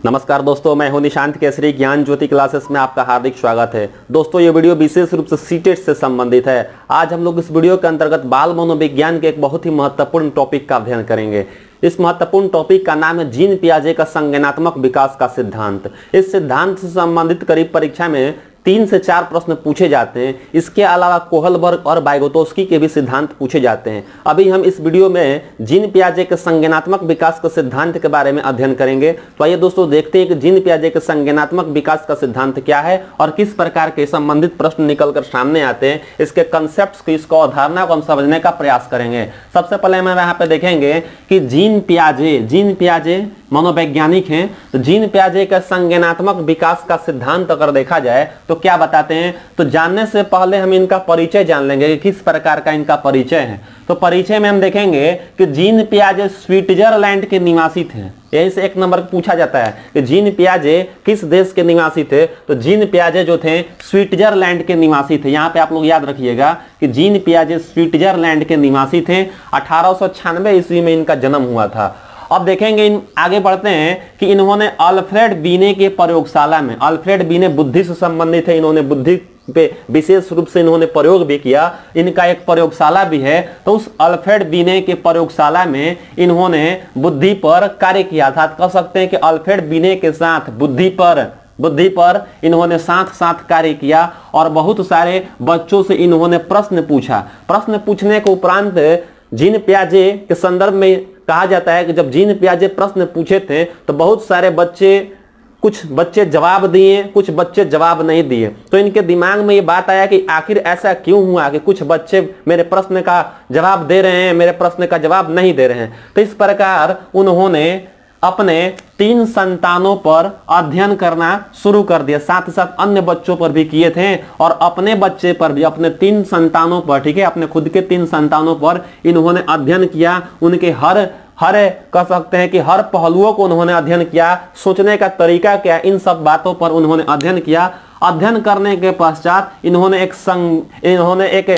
नमस्कार दोस्तों, मैं हूं निशांत केसरी। ज्ञान ज्योति क्लासेस में आपका हार्दिक स्वागत है। दोस्तों, ये वीडियो विशेष रूप से सीटेट से संबंधित है। आज हम लोग इस वीडियो के अंतर्गत बाल मनोविज्ञान के एक बहुत ही महत्वपूर्ण टॉपिक का अध्ययन करेंगे। इस महत्वपूर्ण टॉपिक का नाम है जीन पियाजे का संज्ञानात्मक विकास का सिद्धांत। इस सिद्धांत से संबंधित करीब परीक्षा में 3 से 4 प्रश्न पूछे जाते हैं। इसके अलावा कोहलबर्ग और वाइगोत्स्की के भी सिद्धांत पूछे जाते हैं। अभी हम इस वीडियो में जीन पियाजे के संज्ञानात्मक विकास के सिद्धांत के बारे में अध्ययन करेंगे। तो आइए दोस्तों देखते हैं कि जीन पियाजे के संज्ञानात्मक विकास का सिद्धांत क्या है और किस प्रकार के संबंधित प्रश्न निकलकर सामने आते हैं। इसके कंसेप्ट की, इसको अवधारणा को हम समझने का प्रयास करेंगे। सबसे पहले हम यहाँ पे देखेंगे कि जीन पियाजे मनोवैज्ञानिक हैं। तो जीन पियाजे का संज्ञानात्मक विकास का सिद्धांत अगर देखा जाए तो क्या बताते हैं, तो जानने से पहले हम इनका परिचय जान लेंगे कि किस प्रकार का इनका परिचय है। तो परिचय में हम देखेंगे कि जीन पियाजे स्विट्जरलैंड के निवासी थे। यहीं से 1 नंबर पूछा जाता है कि जीन पियाजे किस देश के निवासी थे। तो जीन पियाजे जो थे स्विट्जरलैंड के निवासी थे। यहाँ पे आप लोग याद रखिएगा कि जीन पियाजे स्विट्जरलैंड के निवासी थे। 1896 ईस्वी में इनका जन्म हुआ था। अब देखेंगे, आगे बढ़ते हैं कि इन्होंने अल्फ्रेड बीने के प्रयोगशाला में, अल्फ्रेड बीने बुद्धि से संबंधित है, इन्होंने बुद्धि पे विशेष रूप से इन्होंने प्रयोग भी किया। इनका एक प्रयोगशाला भी है। तो उस अल्फ्रेड बीने के प्रयोगशाला में इन्होंने बुद्धि पर कार्य किया था। कह सकते हैं कि अल्फ्रेड बीने के साथ बुद्धि पर इन्होंने साथ कार्य किया और बहुत सारे बच्चों से इन्होंने प्रश्न पूछा। प्रश्न पूछने के उपरांत जीन पियाजे के संदर्भ में कहा जाता है कि जब जीन पियाजे प्रश्न पूछे थे तो बहुत सारे कुछ बच्चे जवाब दिए, कुछ बच्चे जवाब नहीं दिए। तो इनके दिमाग में ये बात आया कि आखिर ऐसा क्यों हुआ कि कुछ बच्चे मेरे प्रश्न का जवाब दे रहे हैं, मेरे प्रश्न का जवाब नहीं दे रहे हैं। तो इस प्रकार उन्होंने अपने 3 संतानों पर अध्ययन करना शुरू कर दिया। साथ ही साथ अन्य बच्चों पर भी किए थे और अपने बच्चे पर भी, अपने 3 संतानों पर, ठीक है, अपने खुद के 3 संतानों पर इन्होंने अध्ययन किया। उनके हर कह सकते हैं कि हर पहलुओं को उन्होंने अध्ययन किया। सोचने का तरीका क्या, इन सब बातों पर उन्होंने अध्ययन किया। अध्ययन करने के पश्चात इन्होंने एक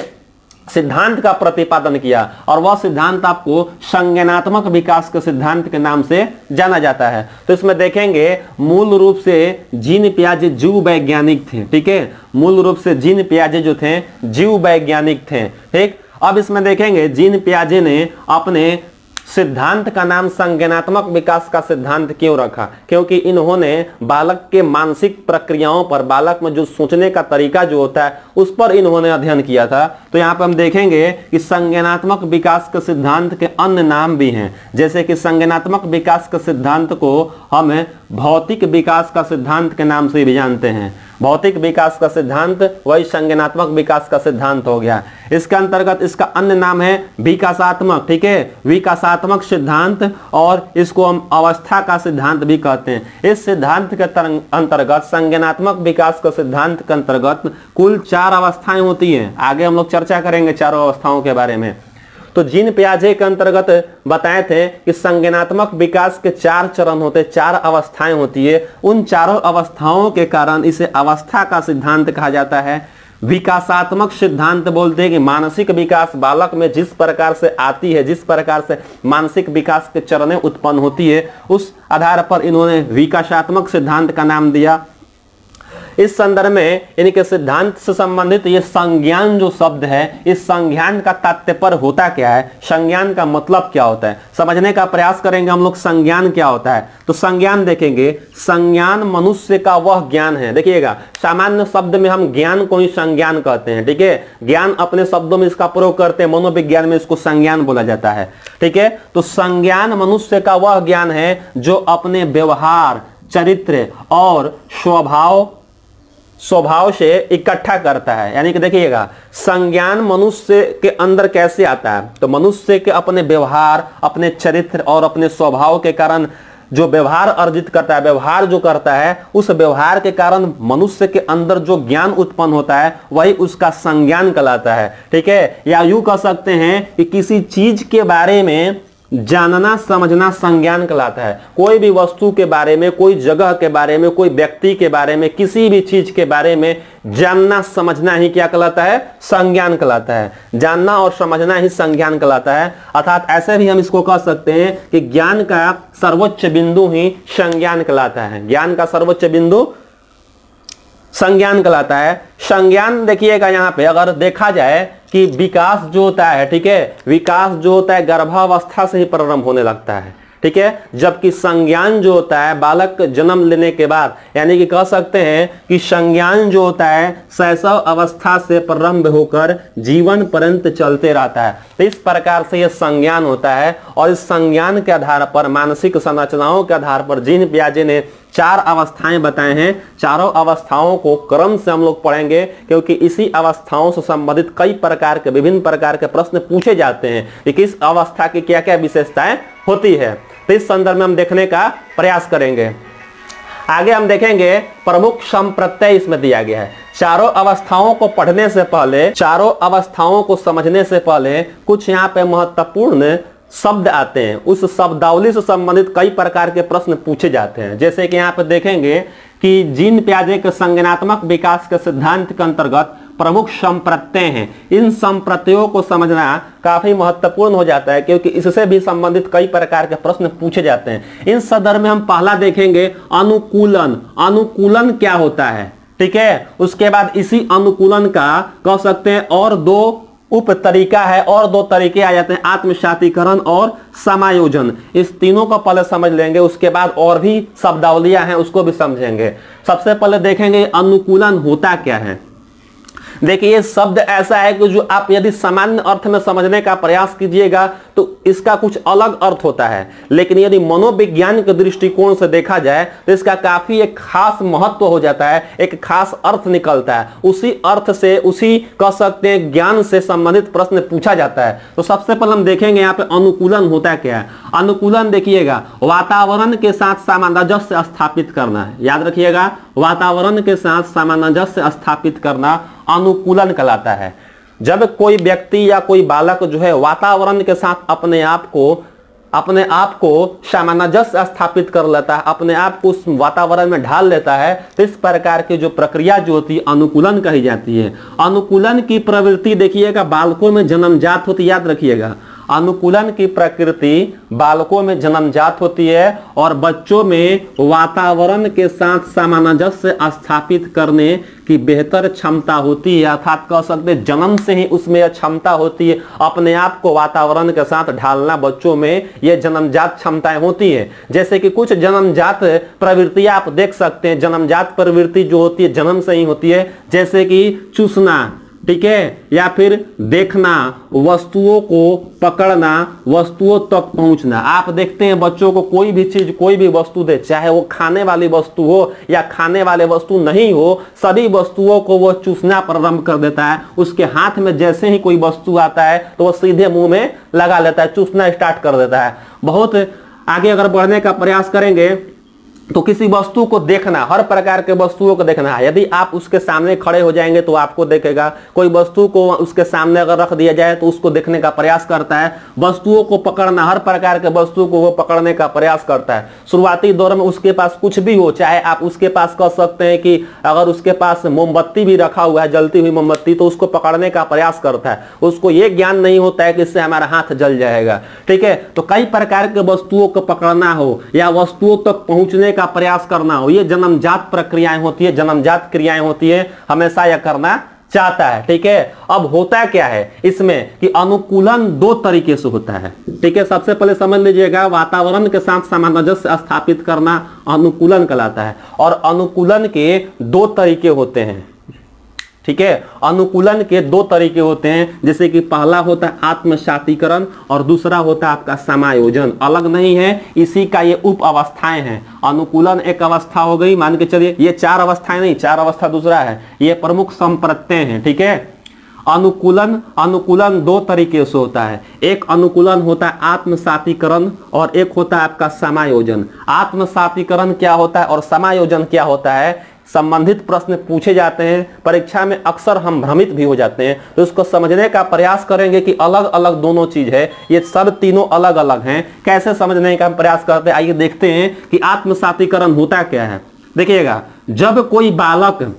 सिद्धांत का प्रतिपादन किया और वह सिद्धांत आपको संज्ञानात्मक विकास के सिद्धांत के नाम से जाना जाता है। तो इसमें देखेंगे मूल रूप से जीन पियाजे जीव वैज्ञानिक थे। ठीक है, मूल रूप से जीन पियाजे जो थे जीव वैज्ञानिक थे। ठीक, अब इसमें देखेंगे जीन पियाजे ने अपने सिद्धांत का नाम संज्ञानात्मक विकास का सिद्धांत क्यों रखा, क्योंकि इन्होंने बालक के मानसिक प्रक्रियाओं पर, बालक में जो सोचने का तरीका जो होता है उस पर इन्होंने अध्ययन किया था। तो यहाँ पर हम देखेंगे कि संज्ञानात्मक विकास के सिद्धांत के अन्य नाम भी हैं। जैसे कि संज्ञानात्मक विकास के सिद्धांत को हम भौतिक विकास का सिद्धांत के नाम से भी जानते हैं। भौतिक विकास का सिद्धांत वही संज्ञानात्मक विकास का सिद्धांत हो गया। इसके अंतर्गत इसका अन्य नाम है विकासात्मक, ठीक है, विकासात्मक सिद्धांत, और इसको हम अवस्था का सिद्धांत भी कहते हैं। इस सिद्धांत के अंतर्गत, संज्ञानात्मक विकास के सिद्धांत के अंतर्गत कुल 4 अवस्थाएं होती हैं। आगे हम लोग चर्चा करेंगे 4 अवस्थाओं के बारे में। तो जीन पियाजे के अंतर्गत बताए थे कि संज्ञानात्मक विकास के 4 चरण होते, 4 अवस्थाएं होती है। उन चारों अवस्थाओं के कारण इसे अवस्था का सिद्धांत कहा जाता है। विकासात्मक सिद्धांत बोलते हैं कि मानसिक विकास बालक में जिस प्रकार से आती है, जिस प्रकार से मानसिक विकास के चरणें उत्पन्न होती है, उस आधार पर इन्होंने विकासात्मक सिद्धांत का नाम दिया। इस संदर्भ में इनके सिद्धांत से संबंधित ये संज्ञान जो शब्द है, इस संज्ञान का तात्पर्य होता क्या है, संज्ञान का मतलब क्या होता है, समझने का प्रयास करेंगे हम लोग। संज्ञान क्या होता है, तो संज्ञान देखेंगे। संज्ञान मनुष्य का वह ज्ञान है। देखिएगा, सामान्य शब्द में हम ज्ञान को ही संज्ञान कहते हैं। ठीक है, ज्ञान अपने शब्दों में इसका प्रयोग करते हैं, मनोविज्ञान में इसको संज्ञान बोला जाता है। ठीक है, तो संज्ञान मनुष्य का वह ज्ञान है जो अपने व्यवहार, चरित्र और स्वभाव से इकट्ठा करता है। यानी कि देखिएगा, संज्ञान मनुष्य के अंदर कैसे आता है, तो मनुष्य के अपने व्यवहार, अपने चरित्र और अपने स्वभाव के कारण जो व्यवहार अर्जित करता है, व्यवहार जो करता है, उस व्यवहार के कारण मनुष्य के अंदर जो ज्ञान उत्पन्न होता है वही उसका संज्ञान कहलाता है। ठीक है, या यूं कह सकते हैं कि किसी चीज के बारे में जानना समझना संज्ञान कहलाता है। कोई भी वस्तु के बारे में, कोई जगह के बारे में, कोई व्यक्ति के बारे में, किसी भी चीज के बारे में जानना समझना ही क्या कहलाता है? संज्ञान कहलाता है। जानना और समझना ही संज्ञान कहलाता है। अर्थात ऐसे भी हम इसको कह सकते हैं कि ज्ञान का सर्वोच्च बिंदु ही संज्ञान कहलाता है। ज्ञान का सर्वोच्च बिंदु संज्ञान कहलाता है। संज्ञान देखिएगा यहाँ पे अगर देखा जाए कि विकास जो होता है, ठीक है, विकास जो होता है गर्भावस्था से ही प्रारंभ होने लगता है, ठीक है, जबकि संज्ञान जो होता है बालक जन्म लेने के बाद, यानी कि कह सकते हैं कि संज्ञान जो होता है शैशव अवस्था से प्रारंभ होकर जीवन पर्यंत चलते रहता है। तो इस प्रकार से यह संज्ञान होता है। और इस संज्ञान के आधार पर, मानसिक संरचनाओं के आधार पर जीन पियाजे ने 4 अवस्थाएं बताए हैं। चारों अवस्थाओं को क्रम से हम लोग पढ़ेंगे, क्योंकि इसी अवस्थाओं से संबंधित कई प्रकार के, विभिन्न प्रकार के प्रश्न पूछे जाते हैं कि किस अवस्था की क्या क्या विशेषताएं होती है। तो इस संदर्भ में हम देखने का प्रयास करेंगे। आगे हम देखेंगे प्रमुख संप्रत्यय इसमें दिया गया है। चारों अवस्थाओं को पढ़ने से पहले, चारों अवस्थाओं को समझने से पहले कुछ यहाँ पे महत्वपूर्ण शब्द आते हैं। उस शब्दावली से संबंधित कई प्रकार के प्रश्न पूछे जाते हैं। जैसे कि यहाँ पे देखेंगे कि जीन पियाजे के संज्ञानात्मक विकास के सिद्धांत के अंतर्गत प्रमुख संप्रत्यय हैं। इन संप्रत्ययों को समझना काफी महत्वपूर्ण हो जाता है, क्योंकि इससे भी संबंधित कई प्रकार के प्रश्न पूछे जाते हैं। इन संदर्भ में हम पहला देखेंगे अनुकूलन। अनुकूलन क्या होता है, ठीक है। उसके बाद इसी अनुकूलन का कह सकते हैं और 2 उप तरीका है, और 2 तरीके आ जाते हैं, आत्मसातीकरण और समायोजन। इस तीनों को पहले समझ लेंगे, उसके बाद और भी शब्दावलियां हैं उसको भी समझेंगे। सबसे पहले देखेंगे अनुकूलन होता क्या है। देखिए ये शब्द ऐसा है कि जो आप यदि सामान्य अर्थ में समझने का प्रयास कीजिएगा तो इसका कुछ अलग अर्थ होता है, लेकिन यदि मनोविज्ञान के दृष्टिकोण से देखा जाए तो इसका काफी एक खास महत्व हो जाता है, एक खास अर्थ निकलता है। उसी अर्थ से, उसी कह सकते हैं ज्ञान से संबंधित प्रश्न पूछा जाता है। तो सबसे पहले हम देखेंगे यहाँ पे अनुकूलन होता क्या है। अनुकूलन देखिएगा वातावरण के साथ सामंजस्य स्थापित करना है। याद रखिएगा, वातावरण के साथ सामंजस्य स्थापित करना अनुकूलन कहलाता है। जब कोई व्यक्ति या कोई बालक जो है वातावरण के साथ अपने आप को सामंजस्य स्थापित कर लेता है, अपने आप को उस वातावरण में ढाल लेता है, तो इस प्रकार की जो प्रक्रिया जो होती है अनुकूलन कही जाती है। अनुकूलन की प्रवृत्ति देखिएगा बालकों में जन्मजात होती, याद रखिएगा। अनुकूलन की प्रकृति बालकों में जन्मजात होती है और बच्चों में वातावरण के साथ सामंजस्य स्थापित करने की बेहतर क्षमता होती है। अर्थात कह सकते हैं जन्म से ही उसमें यह क्षमता होती है, अपने आप को वातावरण के साथ ढालना बच्चों में यह जन्मजात क्षमताएं होती है। जैसे कि कुछ जन्मजात प्रवृत्तियां आप देख सकते हैं, जन्मजात प्रवृत्ति जो होती है जन्म से ही होती है, जैसे कि चूसना, ठीक है, या फिर देखना, वस्तुओं को पकड़ना, वस्तुओं तक पहुंचना। आप देखते हैं बच्चों को कोई भी चीज, कोई भी वस्तु दे, चाहे वो खाने वाली वस्तु हो या खाने वाले वस्तु नहीं हो, सभी वस्तुओं को वो चूसना प्रारंभ कर देता है। उसके हाथ में जैसे ही कोई वस्तु आता है तो वो सीधे मुंह में लगा लेता है, चूसना स्टार्ट कर देता है। बहुत आगे अगर बढ़ने का प्रयास करेंगे तो किसी वस्तु को देखना, हर प्रकार के वस्तुओं को देखना है। यदि आप उसके सामने खड़े हो जाएंगे तो आपको देखेगा। कोई वस्तु को उसके सामने अगर रख दिया जाए तो उसको देखने का प्रयास करता है। वस्तुओं को पकड़ना, हर प्रकार के वस्तु को वो पकड़ने का प्रयास करता है। शुरुआती दौर में उसके पास कुछ भी हो, चाहे आप उसके पास कह सकते हैं कि अगर उसके पास मोमबत्ती भी रखा हुआ है, जलती हुई मोमबत्ती, तो उसको पकड़ने का प्रयास करता है। उसको ये ज्ञान नहीं होता है कि इससे हमारा हाथ जल जाएगा, ठीक है। तो कई प्रकार के वस्तुओं को पकड़ना हो या वस्तुओं तक पहुंचने का प्रयास करना हो, ये जन्मजात प्रक्रियाएं होती है, जन्मजात क्रियाएं होती है, हमेशा यह करना चाहता है, ठीक है। अब होता क्या है इसमें कि अनुकूलन 2 तरीके से होता है, ठीक है। सबसे पहले समझ लीजिएगा वातावरण के साथ सामंजस्य स्थापित करना अनुकूलन कहलाता है। और अनुकूलन के 2 तरीके होते हैं, ठीक है। अनुकूलन के 2 तरीके होते हैं, जैसे कि पहला होता है आत्मसातीकरण और दूसरा होता है आपका समायोजन। अलग नहीं है, इसी का ये उप अवस्थाएं हैं। अनुकूलन एक अवस्था हो गई, मान के चलिए ये 4 अवस्थाएं नहीं, 4 अवस्था दूसरा है, ये प्रमुख संप्रत्यय हैं, ठीक है। अनुकूलन 2 तरीके से होता है। एक अनुकूलन होता है आत्मसातीकरण और एक होता है आपका समायोजन। आत्मसातीकरण क्या होता है और समायोजन क्या होता है, संबंधित प्रश्न पूछे जाते हैं, परीक्षा में अक्सर हम भ्रमित भी हो जाते हैं। तो इसको समझने का प्रयास करेंगे कि अलग अलग दोनों चीज है, ये सब तीनों अलग अलग हैं। कैसे समझने का प्रयास करते हैं, आइए देखते हैं कि आत्मसातीकरण होता क्या है। देखिएगा, जब कोई बालक,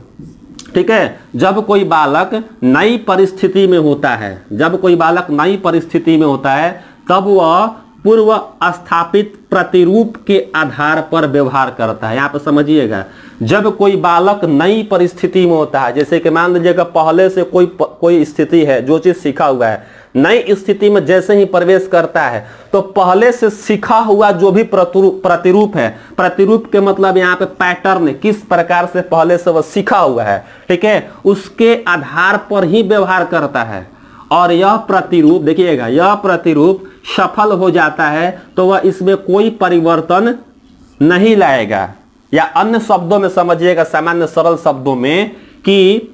ठीक है, जब कोई बालक नई परिस्थिति में होता है, जब कोई बालक नई परिस्थिति में होता है, तब वह पूर्व स्थापित प्रतिरूप के आधार पर व्यवहार करता है। यहाँ पर समझिएगा, जब कोई बालक नई परिस्थिति में होता है, जैसे कि मान लीजिएगा पहले से कोई स्थिति है, जो चीज सीखा हुआ है, नई स्थिति में जैसे ही प्रवेश करता है तो पहले से सीखा हुआ जो भी प्रतिरूप है, प्रतिरूप के मतलब यहाँ पे पैटर्न, किस प्रकार से पहले से वह सीखा हुआ है, ठीक है, उसके आधार पर ही व्यवहार करता है। और यह प्रतिरूप, देखिएगा, यह प्रतिरूप सफल हो जाता है तो वह इसमें कोई परिवर्तन नहीं लाएगा। या अन्य शब्दों में समझिएगा, सामान्य सरल शब्दों में, कि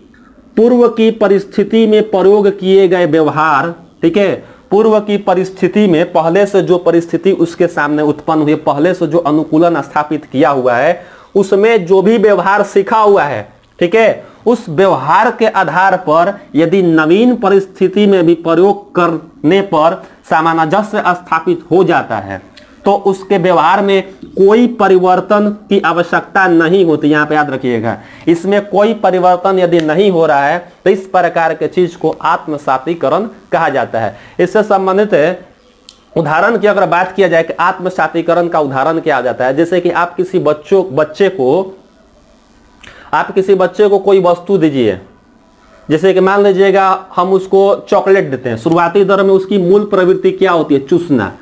पूर्व की परिस्थिति में प्रयोग किए गए व्यवहार, ठीक है, पूर्व की परिस्थिति में पहले से जो परिस्थिति उसके सामने उत्पन्न हुई, पहले से जो अनुकूलन स्थापित किया हुआ है, उसमें जो भी व्यवहार सीखा हुआ है, ठीक है, उस व्यवहार के आधार पर यदि नवीन परिस्थिति में भी प्रयोग करने पर सामंजस्य स्थापित हो जाता है तो उसके व्यवहार में कोई परिवर्तन की आवश्यकता नहीं होती। यहाँ पे याद रखिएगा, इसमें कोई परिवर्तन यदि नहीं हो रहा है तो इस प्रकार के चीज को आत्मसातीकरण कहा जाता है। इससे संबंधित उदाहरण की अगर बात किया जाए कि आत्मसातीकरण का उदाहरण क्या आ जाता है, जैसे कि आप किसी बच्चे को कोई वस्तु दीजिए, जैसे कि मान लीजिएगा हम उसको चॉकलेट देते हैं, शुरुआती दौर में उसकी मूल प्रवृत्ति क्या होती है, चूसना।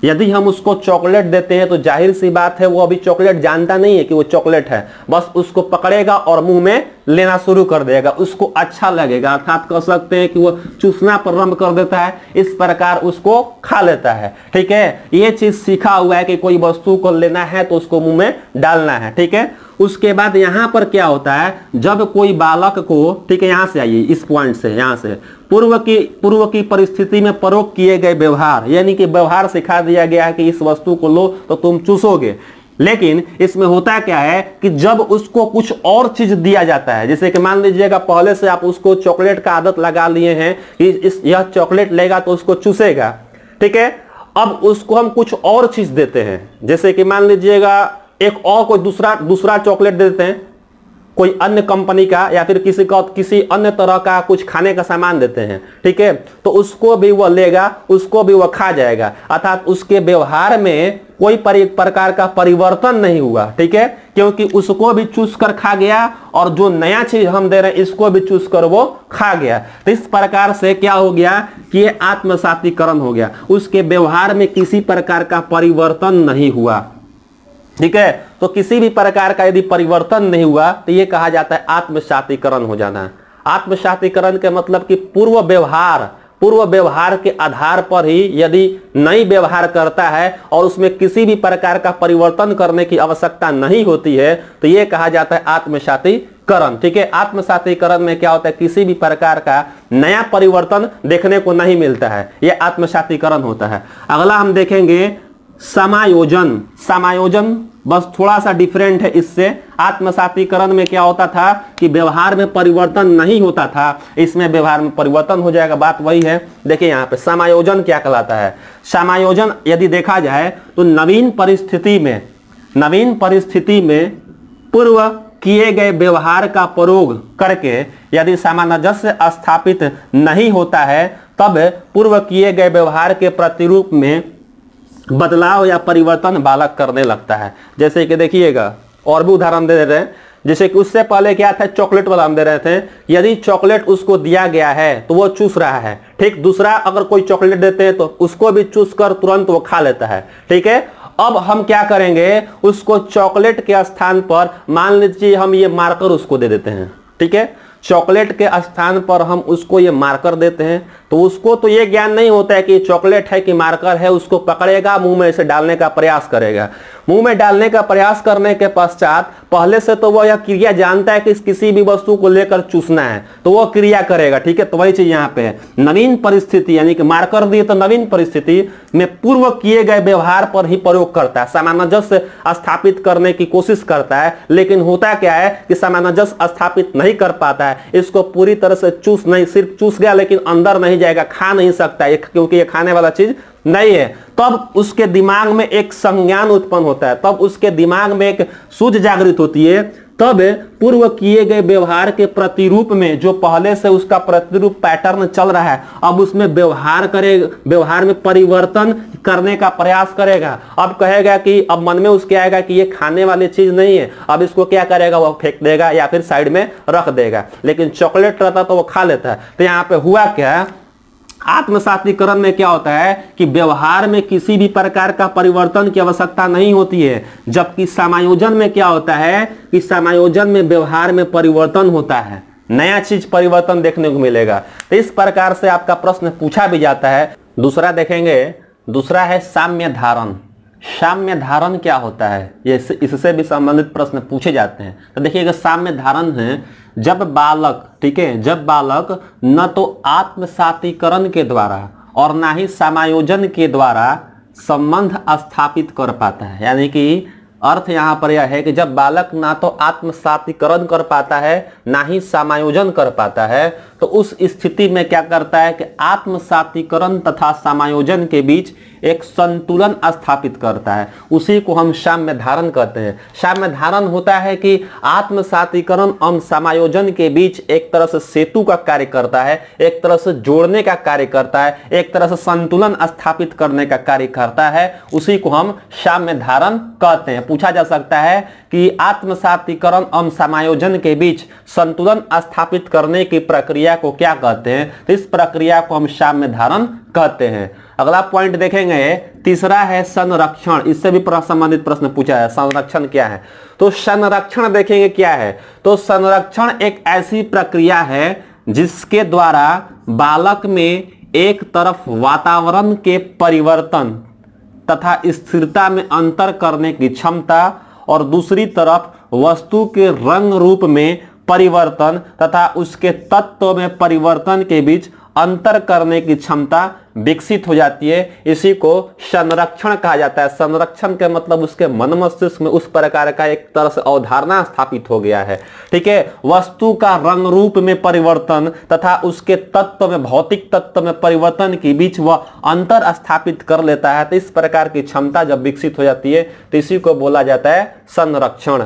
यदि हम उसको चॉकलेट देते हैं तो जाहिर सी बात है वो अभी चॉकलेट जानता नहीं है कि वो चॉकलेट है, बस उसको पकड़ेगा और मुंह में लेना शुरू कर देगा, उसको अच्छा लगेगा, अर्थात कह सकते हैं कि वो चूसना प्रारंभ कर देता है, इस प्रकार उसको खा लेता है, ठीक है। ये चीज सीखा हुआ है कि कोई वस्तु को लेना है तो उसको मुंह में डालना है, ठीक है। उसके बाद यहां पर क्या होता है, जब कोई बालक को, ठीक है, यहां से आइए, इस पॉइंट से, यहां से पूर्व की परिस्थिति में प्रयोग किए गए व्यवहार, यानी कि व्यवहार सिखा दिया गया है कि इस वस्तु को लो तो तुम चूसोगे। लेकिन इसमें होता क्या है कि जब उसको कुछ और चीज दिया जाता है, जैसे कि मान लीजिएगा पहले से आप उसको चॉकलेट का आदत लगा लिए हैं कि यह चॉकलेट लेगा तो उसको चूसेगा, ठीक है। अब उसको हम कुछ और चीज देते हैं, जैसे कि मान लीजिएगा एक और कोई दूसरा चॉकलेट देते हैं, कोई अन्य कंपनी का, या फिर किसी अन्य तरह का कुछ खाने का सामान देते हैं, ठीक है, तो उसको भी वह लेगा, उसको भी वह खा जाएगा, अर्थात उसके व्यवहार में कोई प्रकार का परिवर्तन नहीं हुआ, ठीक है, क्योंकि उसको भी चूस कर खा गया और जो नया चीज हम दे रहे हैं इसको भी चूस कर वो खा गया। तो इस प्रकार से क्या हो गया कि ये आत्मसातीकरण हो गया, उसके व्यवहार में किसी प्रकार का परिवर्तन नहीं हुआ, ठीक है। तो किसी भी प्रकार का यदि परिवर्तन नहीं हुआ तो यह कहा जाता है आत्मसातीकरण हो जाना। आत्मसातीकरण के मतलब कि पूर्व व्यवहार के आधार पर ही यदि नई व्यवहार करता है और उसमें किसी भी प्रकार का परिवर्तन करने की आवश्यकता नहीं होती है तो यह कहा जाता है आत्मसातीकरण, ठीक है। आत्मसातीकरण में क्या होता है, किसी भी प्रकार का नया परिवर्तन देखने को नहीं मिलता है, यह आत्मसातीकरण होता है। अगला हम देखेंगे समायोजन बस थोड़ा सा डिफरेंट है इससे। आत्मसातीकरण में क्या होता था कि व्यवहार में परिवर्तन नहीं होता था, इसमें व्यवहार में परिवर्तन हो जाएगा, बात वही है। देखिए यहाँ पे समायोजन क्या कहलाता है। समायोजन यदि देखा जाए तो नवीन परिस्थिति में पूर्व किए गए व्यवहार का प्रयोग करके यदि सामंजस्य स्थापित नहीं होता है तब पूर्व किए गए व्यवहार के प्रतिरूप में बदलाव या परिवर्तन बालक करने लगता है। जैसे कि देखिएगा और भी उदाहरण दे रहे हैं, जैसे कि उससे पहले क्या था, चॉकलेट वाला हम दे रहे थे, यदि चॉकलेट उसको दिया गया है तो वो चूस रहा है, ठीक। दूसरा अगर कोई चॉकलेट देते हैं तो उसको भी चूस कर तुरंत वो खा लेता है, ठीक है। अब हम क्या करेंगे, उसको चॉकलेट के स्थान पर मान लीजिए हम ये मार्कर उसको दे देते हैं, ठीक है। चॉकलेट के स्थान पर हम उसको ये मार्कर देते हैं, तो उसको तो ये ज्ञान नहीं होता है कि चॉकलेट है कि मार्कर है। उसको पकड़ेगा, मुंह में इसे डालने का प्रयास करेगा। मुंह में डालने का प्रयास करने के पश्चात पहले से तो वह यह क्रिया जानता है कि किसी भी वस्तु को लेकर चूसना है, तो वह क्रिया करेगा। ठीक है, तो वही चीज यहाँ पे है। नवीन परिस्थिति यानी कि मार्कर दिए तो नवीन परिस्थिति में पूर्व किए गए व्यवहार पर ही प्रयोग करता है, सामंजस्य स्थापित करने की कोशिश करता है। लेकिन होता क्या है कि सामंजस्य स्थापित नहीं कर पाता है, इसको पूरी तरह से चूस नहीं, सिर्फ चूस गया लेकिन अंदर नहीं जाएगा, खा नहीं सकता है, क्योंकि ये खाने वाला चीज नहीं है। तब उसके दिमाग में एक संज्ञान उत्पन्न होता है, तब उसके दिमाग में एक सूझ जागृत होती है। तब पूर्व किए गए व्यवहार के प्रतिरूप में जो पहले से उसका प्रतिरूप पैटर्न चल रहा है, अब उसमें व्यवहार में परिवर्तन करने का प्रयास करेगा। अब कहेगा कि अब मन में उसके आएगा कि ये खाने वाली चीज नहीं है, अब इसको क्या करेगा, वो फेंक देगा या फिर साइड में रख देगा। लेकिन चॉकलेट रहता तो वो खा लेता है। तो यहाँ पे हुआ क्या, आत्मसातीकरण में क्या होता है कि व्यवहार में किसी भी प्रकार का परिवर्तन की आवश्यकता नहीं होती है, जबकि समायोजन में क्या होता है कि समायोजन में व्यवहार में परिवर्तन होता है, नया चीज परिवर्तन देखने को मिलेगा। तो इस प्रकार से आपका प्रश्न पूछा भी जाता है। दूसरा देखेंगे, दूसरा है साम्य धारण। साम्य धारण क्या होता है, ये इससे भी संबंधित प्रश्न पूछे जाते हैं। तो देखिएगा, साम्य धारण है जब बालक, ठीक है, जब बालक न तो आत्मसातीकरण के द्वारा और ना ही समायोजन के द्वारा संबंध स्थापित कर पाता है। यानी कि अर्थ यहां पर यह है कि जब बालक ना तो आत्मसातीकरण कर पाता है ना ही समायोजन कर पाता है, तो उस स्थिति में क्या करता है कि आत्मसातीकरण तथा समायोजन के बीच एक संतुलन स्थापित करता है। उसी को हम साम्य धारण कहते हैं। साम्य धारण होता है कि आत्मसातीकरण और समायोजन के बीच एक तरह से सेतु का कार्य करता है, एक तरह से जोड़ने का कार्य करता है, एक तरह से संतुलन स्थापित करने का कार्य करता है। उसी को हम साम्य धारण कहते हैं। पूछा जा सकता है कि आत्मसातीकरण और समायोजन के बीच संतुलन स्थापित करने की प्रक्रिया को क्या कहते हैं, तो इस प्रक्रिया को हम साम्य धारण कहते हैं। अगला पॉइंट देखेंगे, तीसरा है संरक्षण। इससे भी संबंधित प्रश्न पूछा है, संरक्षण क्या है। तो संरक्षण देखेंगे क्या है, तो संरक्षण एक ऐसी प्रक्रिया है जिसके द्वारा बालक में एक तरफ वातावरण के परिवर्तन तथा स्थिरता में अंतर करने की क्षमता और दूसरी तरफ वस्तु के रंग रूप में परिवर्तन तथा उसके तत्व में परिवर्तन के बीच अंतर करने की क्षमता विकसित हो जाती है। इसी को संरक्षण कहा जाता है। संरक्षण के मतलब उसके मन मस्तिष्क में उस प्रकार का एक तरह से अवधारणा स्थापित हो गया है। ठीक है, वस्तु का रंग रूप में परिवर्तन तथा उसके तत्व में, भौतिक तत्व में परिवर्तन के बीच वह अंतर स्थापित कर लेता है। तो इस प्रकार की क्षमता जब विकसित हो जाती है तो इसी को बोला जाता है संरक्षण।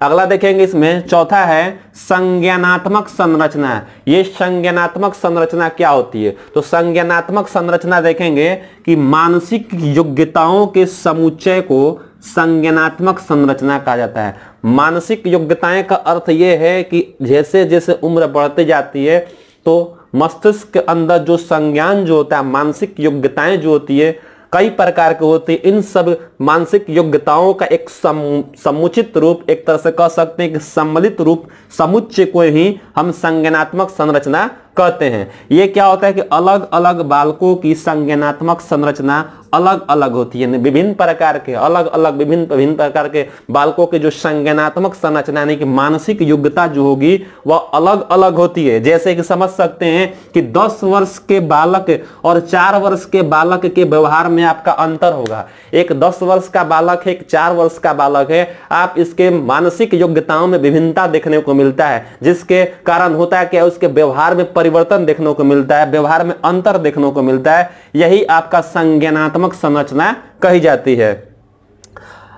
अगला देखेंगे, इसमें चौथा है संज्ञानात्मक संरचना। ये संज्ञानात्मक संरचना क्या होती है, तो संज्ञानात्मक संरचना देखेंगे कि मानसिक योग्यताओं के समुच्चय को संज्ञानात्मक संरचना कहा जाता है। मानसिक योग्यताएं का अर्थ यह है कि जैसे जैसे उम्र बढ़ती जाती है तो मस्तिष्क के अंदर जो संज्ञान जो होता है, मानसिक योग्यताएं जो होती है कई प्रकार के होते हैं। इन सब मानसिक योग्यताओं का एक समुचित रूप, एक तरह से कह सकते हैं कि सम्मिलित रूप, समुच्चय को ही हम संज्ञानात्मक संरचना कहते हैं। ये क्या होता है कि अलग अलग बालकों की संज्ञानात्मक संरचना अलग अलग होती है। विभिन्न प्रकार के अलग अलग विभिन्न प्रकार के बालकों के जो संज्ञानात्मक संरचना यानी कि मानसिक योग्यता जो होगी वह अलग अलग होती है। जैसे कि समझ सकते हैं कि 10 वर्ष के बालक और 4 वर्ष के बालक के व्यवहार में आपका अंतर होगा। एक 10 वर्ष का बालक है, एक 4 वर्ष का बालक है, आप इसके मानसिक योग्यताओं में विभिन्नता देखने को मिलता है, जिसके कारण होता है कि उसके व्यवहार में परिवर्तन देखने को मिलता है, व्यवहार में अंतर देखने को मिलता है। यही आपका संज्ञानात्मक संरचना कही जाती है।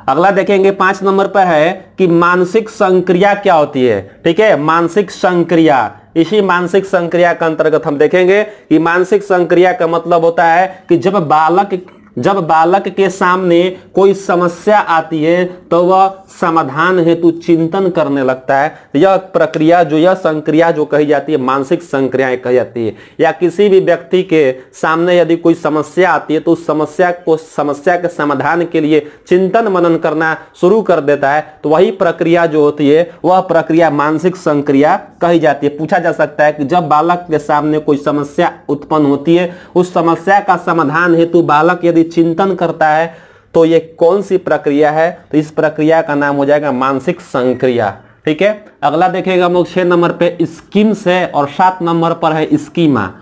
अगला देखेंगे 5 नंबर पर है कि मानसिक संक्रिया क्या होती है। ठीक है, मानसिक संक्रिया। इसी मानसिक संक्रिया के अंतर्गत हम देखेंगे कि मानसिक संक्रिया का मतलब होता है कि जब बालक जब बालक के सामने कोई समस्या आती है तो वह समाधान हेतु चिंतन करने लगता है। यह प्रक्रिया यह संक्रिया जो कही जाती है मानसिक संक्रिया कही जाती है। या किसी भी व्यक्ति के सामने यदि कोई समस्या आती है तो उस समस्या के समाधान के लिए चिंतन मनन करना शुरू कर देता है, तो वही प्रक्रिया जो होती है वह प्रक्रिया मानसिक संक्रिया कही जाती है। पूछा जा सकता है कि जब बालक के सामने कोई समस्या उत्पन्न होती है, उस समस्या का समाधान हेतु बालक यदि चिंतन करता है तो ये कौन सी प्रक्रिया है, तो इस प्रक्रिया का नाम हो जाएगा मानसिक संक्रिया। ठीक है, अगला देखेगा हम लोग 6 नंबर पे स्कीम्स है और 7 नंबर पर है स्कीमा।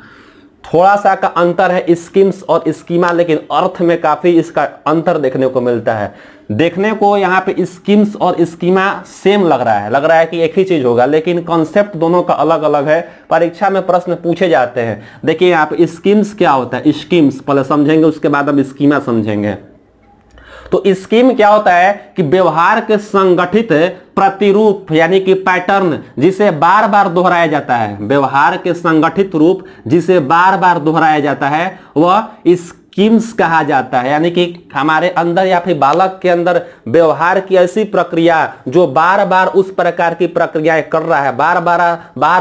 थोड़ा सा का अंतर है स्कीम्स और स्कीमा, लेकिन अर्थ में काफी इसका अंतर देखने को मिलता है। देखने को यहाँ पे स्कीम्स और स्कीमा सेम लग रहा है कि एक ही चीज होगा, लेकिन कॉन्सेप्ट दोनों का अलग अलग है। परीक्षा में प्रश्न पूछे जाते हैं। देखिए यहाँ पे स्कीम्स क्या होता है, स्कीम्स पहले समझेंगे, उसके बाद हम स्कीमा समझेंगे। तो स्कीम क्या होता है कि व्यवहार के संगठित प्रतिरूप यानी कि पैटर्न जिसे बार बार दोहराया जाता है। व्यवहार के संगठित रूप जिसे बार बार दोहराया जाता है वह स्कीम्स कहा जाता है। यानी कि हमारे अंदर या फिर बालक के अंदर व्यवहार की ऐसी प्रक्रिया जो बार बार उस प्रकार की प्रक्रियाएं कर रहा है, बार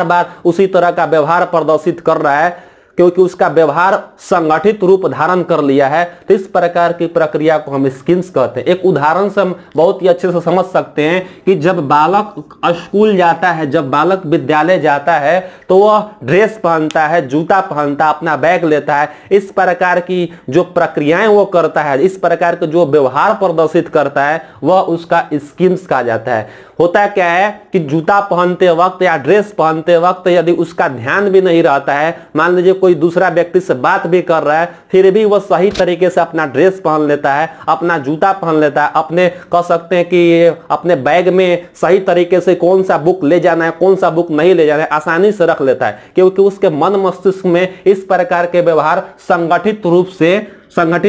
बार उसी तरह का व्यवहार प्रदर्शित कर रहा है, क्योंकि उसका व्यवहार संगठित रूप धारण कर लिया है। तो इस प्रकार की प्रक्रिया को हम स्कीम्स कहते हैं। एक उदाहरण से हम बहुत ही अच्छे से समझ सकते हैं कि जब बालक स्कूल जाता है, जब बालक विद्यालय जाता है तो वह ड्रेस पहनता है, जूता पहनता है, अपना बैग लेता है। इस प्रकार की जो प्रक्रियाएं वो करता है, इस प्रकार के जो व्यवहार प्रदर्शित करता है वह उसका स्कीम्स कहा जाता है। होता क्या है कि जूता पहनते वक्त या ड्रेस पहनते वक्त यदि उसका ध्यान भी नहीं रहता है, मान लीजिए कोई दूसरा व्यक्ति से बात भी कर रहा है, फिर भी वह सही तरीके से अपना ड्रेस पहन लेता है, अपना जूता पहन लेता है, अपने कह सकते हैं कि अपने बैग में सही तरीके से कौन सा बुक ले जाना है, कौन सा बुक नहीं ले जाना है, आसानी से रख लेता है, क्योंकि उसके मन मस्तिष्क में इस प्रकार के व्यवहार संगठित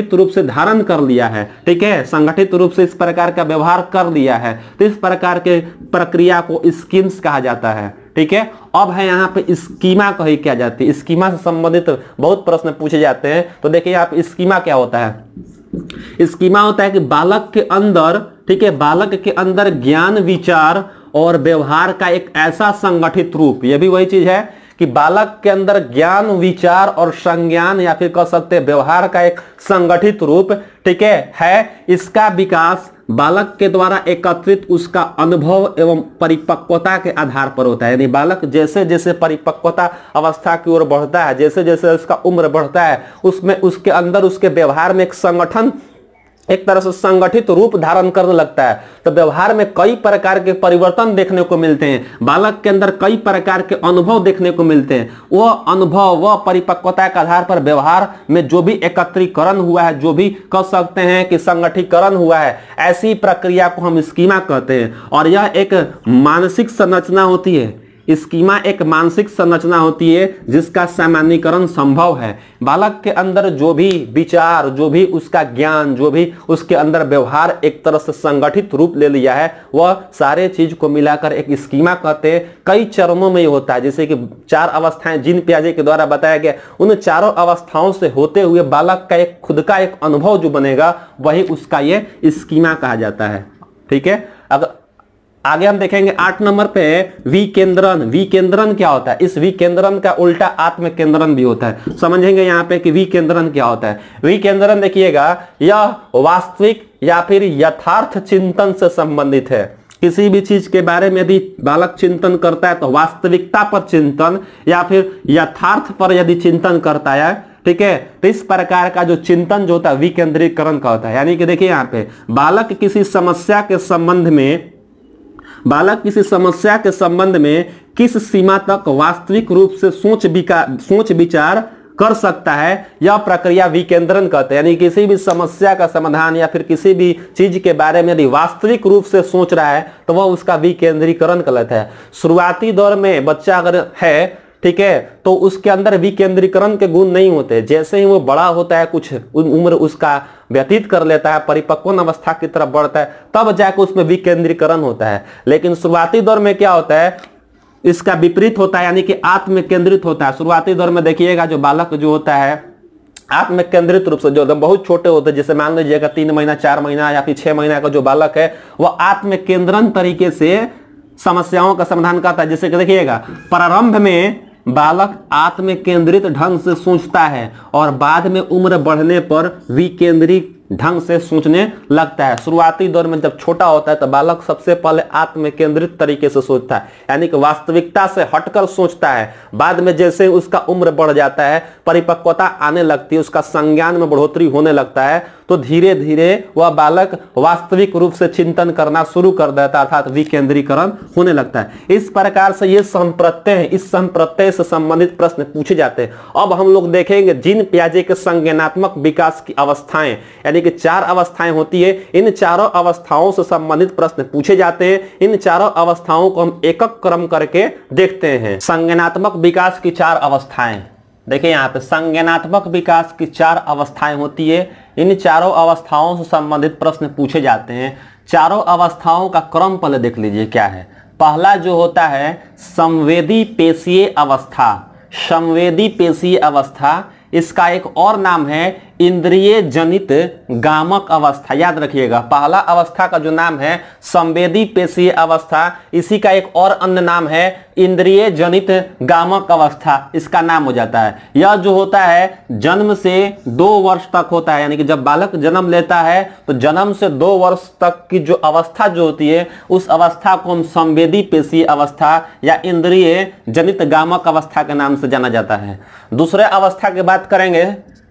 रूप से धारण कर लिया है। ठीक है, संगठित रूप से इस प्रकार का व्यवहार कर लिया है। तो इस प्रकार के प्रक्रिया को स्कीम्स कहा जाता है। ठीक है, अब है यहाँ पे स्कीमा कही क्या जाती है। स्कीमा से संबंधित बहुत प्रश्न पूछे जाते हैं। तो देखिए यहाँ पे स्कीमा क्या होता है। स्कीमा होता है कि बालक के अंदर, ठीक है, बालक के अंदर ज्ञान, विचार और व्यवहार का एक ऐसा संगठित रूप, यह भी वही चीज है कि बालक के अंदर ज्ञान, विचार और संज्ञान या फिर कह सकते हैं व्यवहार का एक संगठित रूप, ठीक है, इसका विकास बालक के द्वारा एकत्रित उसका अनुभव एवं परिपक्वता के आधार पर होता है। यानी बालक जैसे जैसे परिपक्वता अवस्था की ओर बढ़ता है, जैसे जैसे उसका उम्र बढ़ता है, उसमें उसके अंदर उसके व्यवहार में एक संगठन, एक तरह से संगठित रूप धारण करने लगता है। तो व्यवहार में कई प्रकार के परिवर्तन देखने को मिलते हैं, बालक के अंदर कई प्रकार के अनुभव देखने को मिलते हैं। वह अनुभव, वह परिपक्वता के आधार पर व्यवहार में जो भी एकत्रीकरण हुआ है, जो भी कह सकते हैं कि संगठीकरण हुआ है, ऐसी प्रक्रिया को हम स्कीमा कहते हैं। और यह एक मानसिक संरचना होती है। स्कीमा एक मानसिक संरचना होती है जिसका सामान्यीकरण संभव है। बालक के अंदर जो भी विचार, जो भी उसका ज्ञान, जो भी उसके अंदर व्यवहार एक तरह से संगठित रूप ले लिया है, वह सारे चीज को मिलाकर एक स्कीमा कहते हैं। कई चरणों में ये होता है, जैसे कि 4 अवस्थाएं जीन पियाजे के द्वारा बताया गया, उन चारों अवस्थाओं से होते हुए बालक का एक खुद का एक अनुभव जो बनेगा वही उसका ये स्कीमा कहा जाता है। ठीक है, अगर आगे हम देखेंगे 8 नंबर पे विकेंद्रन। विकेंद्रन क्या होता है। इस विकेंद्रन का उल्टा आत्मकेंद्रन भी होता है। समझेंगे यहाँ पे कि विकेंद्रन क्या होता है। विकेंद्रन देखिएगा, यह वास्तविक या फिर यथार्थ चिंतन से संबंधित है। किसी भी चीज के बारे में यदि बालक चिंतन करता है तो वास्तविकता पर चिंतन या फिर यथार्थ पर यदि चिंतन करता है, ठीक है, तो इस प्रकार का जो चिंतन जो होता है विकेंद्रीकरण का होता है। यानी कि देखिए यहाँ पे बालक किसी समस्या के संबंध में किस सीमा तक वास्तविक रूप से सोच विचार कर सकता है, यह प्रक्रिया विकेंद्रन कहते हैं। यानी किसी भी समस्या का समाधान या फिर किसी भी चीज के बारे में यदि वास्तविक रूप से सोच रहा है तो वह उसका विकेंद्रीकरण कहलाता है। शुरुआती दौर में बच्चा अगर है, ठीक है, तो उसके अंदर विकेंद्रीकरण के गुण नहीं होते। जैसे ही वो बड़ा होता है, कुछ उम्र उसका व्यतीत कर लेता है, परिपक्व अवस्था की तरफ बढ़ता है, तब जाकर उसमें विकेंद्रीकरण होता है। लेकिन शुरुआती दौर में क्या होता है, इसका विपरीत होता है, यानी कि आत्म केंद्रित होता है। शुरुआती दौर में देखिएगा जो बालक जो होता है आत्म केंद्रित रूप से, जो एकदम बहुत छोटे होते हैं, जैसे मान लीजिएगा 3 महीना 4 महीना या फिर 6 महीना का जो बालक है वह आत्म केंद्रन तरीके से समस्याओं का समाधान करता है। जैसे कि देखिएगा, प्रारंभ में बालक आत्म केंद्रित ढंग से सोचता है और बाद में उम्र बढ़ने पर विकेंद्रित ढंग से सोचने लगता है। शुरुआती दौर में जब छोटा होता है तो बालक सबसे पहले आत्म केंद्रित तरीके से सोचता है, यानी कि वास्तविकता से हटकर सोचता है। बाद में जैसे उसका उम्र बढ़ जाता है, परिपक्वता आने लगती है, उसका संज्ञान में बढ़ोतरी होने लगता है, तो धीरे धीरे वह बालक वास्तविक रूप से चिंतन करना शुरू कर देता है, अर्थात विकेंद्रीकरण होने लगता है। इस प्रकार से ये संप्रत्यय है, इस संप्रत्यय से संबंधित प्रश्न पूछे जाते हैं। अब हम लोग देखेंगे जीन पियाजे के संज्ञानात्मक विकास की अवस्थाएं, यानी कि 4 अवस्थाएं होती है। इन चारों अवस्थाओं से संबंधित प्रश्न पूछे जाते हैं। इन चारों अवस्थाओं को हम एक-एक क्रम करके देखते हैं। संज्ञानात्मक विकास की 4 अवस्थाएं, देखिए यहाँ पे संज्ञानात्मक विकास की 4 अवस्थाएं होती है। इन चारों अवस्थाओं से संबंधित प्रश्न पूछे जाते हैं। चारों अवस्थाओं का क्रम पहले देख लीजिए क्या है। पहला जो होता है संवेदी पेशीय अवस्था। संवेदी पेशीय अवस्था, इसका एक और नाम है इंद्रिय जनित गामक अवस्था। याद रखिएगा, पहला अवस्था का जो नाम है संवेदी पेशीय अवस्था, इसी का एक और अन्य नाम है इंद्रिय जनित गामक अवस्था, इसका नाम हो जाता है। यह जो होता है जन्म से 2 वर्ष तक होता है, यानी कि जब बालक जन्म लेता है तो जन्म से 2 वर्ष तक की जो अवस्था जो होती है उस अवस्था को हम संवेदी पेशीय अवस्था या इंद्रिय जनित गामक अवस्था के नाम से जाना जाता है। दूसरे अवस्था की बात करेंगे,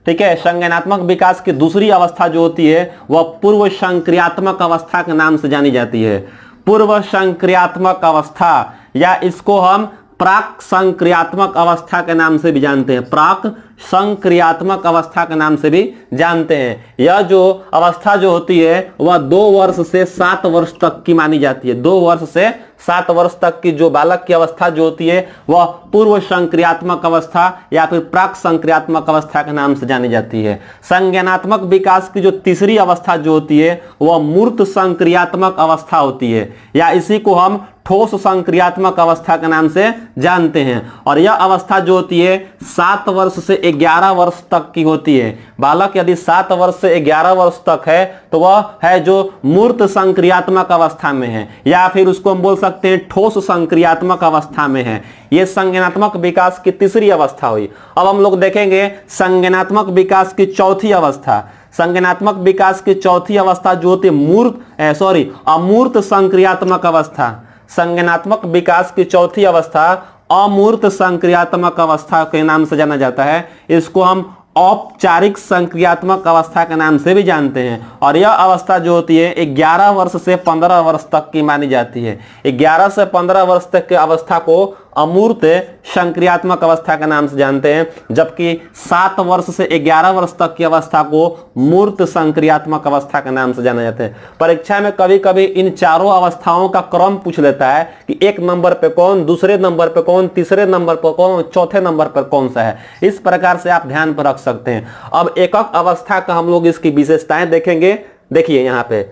ठीक है। संज्ञानात्मक विकास की दूसरी अवस्था जो होती है वह पूर्व संक्रियात्मक अवस्था के नाम से जानी जाती है। पूर्व संक्रियात्मक अवस्था, या इसको हम प्राक संक्रियात्मक अवस्था के नाम से भी जानते हैं। प्राक संक्रियात्मक अवस्था के नाम से भी जानते हैं। यह जो अवस्था जो होती है वह 2 वर्ष से 7 वर्ष तक की मानी जाती है। 2 वर्ष से 7 वर्ष तक की जो बालक की अवस्था जो होती है वह पूर्व संक्रियात्मक अवस्था या फिर प्राक संक्रियात्मक अवस्था के नाम से जानी जाती है। संज्ञानात्मक विकास की जो तीसरी अवस्था जो होती है वह मूर्त संक्रियात्मक अवस्था होती है, या इसी को हम ठोस संक्रियात्मक अवस्था के नाम से जानते हैं। और यह अवस्था जो होती है 7 वर्ष से 11 वर्ष तक की होती है। बालक यदि 7 वर्ष से 11 वर्ष तक है तो वह है जो मूर्त संक्रियात्मक अवस्था में है, या फिर उसको हम बोल सकते हैं ठोस संक्रियात्मक अवस्था में है। यह संज्ञानात्मक विकास की तीसरी अवस्था हुई। अब हम लोग देखेंगे संज्ञानात्मक विकास की चौथी अवस्था। संज्ञानात्मक विकास की चौथी अवस्था जो होती है अमूर्त संक्रियात्मक अवस्था। संज्ञानात्मक विकास की चौथी अवस्था अमूर्त संक्रियात्मक अवस्था के नाम से जाना जाता है। इसको हम औपचारिक संक्रियात्मक अवस्था के नाम से भी जानते हैं। और यह अवस्था जो होती है 11 वर्ष से 15 वर्ष तक की मानी जाती है। 11 से 15 वर्ष तक की अवस्था को अमूर्त संक्रियात्मक अवस्था के नाम से जानते हैं, जबकि 7 वर्ष से 11 वर्ष तक की अवस्था को मूर्त संक्रियात्मक अवस्था के नाम से जाना जाता है। परीक्षा में कभी कभी इन चारों अवस्थाओं का क्रम पूछ लेता है कि 1 नंबर पे कौन, दूसरे नंबर पे कौन, तीसरे नंबर पर कौन, चौथे नंबर पर कौन सा है। इस प्रकार से आप ध्यान पर रख सकते हैं। अब एक अवस्था का हम लोग इसकी विशेषताएं देखेंगे। देखिए यहाँ पे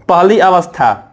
पहली अवस्था,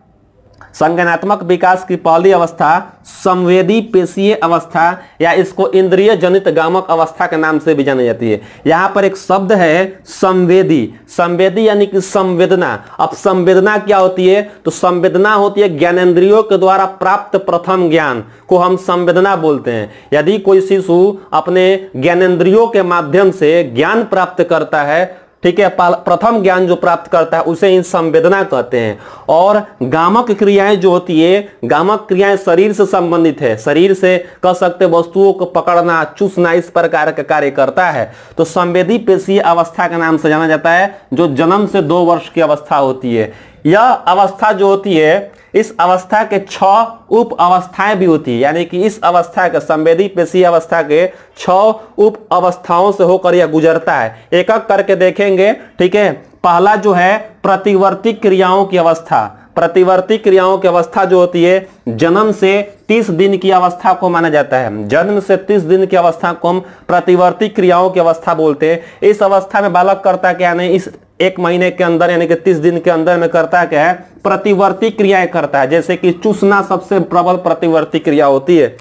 संज्ञानात्मक विकास की पहली अवस्था संवेदी पेशीय अवस्था, या इसको इंद्रिय जनित गामक अवस्था के नाम से भी जानी जाती है। यहाँ पर एक शब्द है संवेदी। संवेदी यानी कि संवेदना। अब संवेदना क्या होती है? तो संवेदना होती है ज्ञानेंद्रियों के द्वारा प्राप्त प्रथम ज्ञान को हम संवेदना बोलते हैं। यदि कोई शिशु अपने ज्ञानेंद्रियों के माध्यम से ज्ञान प्राप्त करता है, ठीक है, प्रथम ज्ञान जो प्राप्त करता है उसे इन संवेदना कहते हैं। और गामक क्रियाएं जो होती है, गामक क्रियाएं शरीर से संबंधित है। शरीर से कह सकते वस्तुओं को पकड़ना, चूसना, इस प्रकार का कार्य करता है। तो संवेदी पेशीय अवस्था के नाम से जाना जाता है, जो जन्म से 2 वर्ष की अवस्था होती है। यह अवस्था जो होती है, इस अवस्था के 6 उप अवस्थाएं भी होती है, यानी कि इस अवस्था के संवेदी पेशीय अवस्था के 6 उप अवस्थाओं से होकर यह गुजरता है। एक एक करके देखेंगे, ठीक है। पहला जो है प्रतिवर्ती क्रियाओं की अवस्था। प्रतिवर्ती क्रियाओं की अवस्था जो होती है जन्म से 30 दिन की अवस्था को माना जाता है। जन्म से 30 दिन की अवस्था को हम प्रतिवर्ती क्रियाओं की अवस्था बोलते हैं। इस अवस्था में बालक करता क्या नहीं, इस 1 महीने के अंदर यानी कि 30 दिन के अंदर में करता क्या है, प्रतिवर्ती क्रियाएं करता है। जैसे कि चूसना सबसे प्रबल प्रतिवर्ती क्रिया होती है।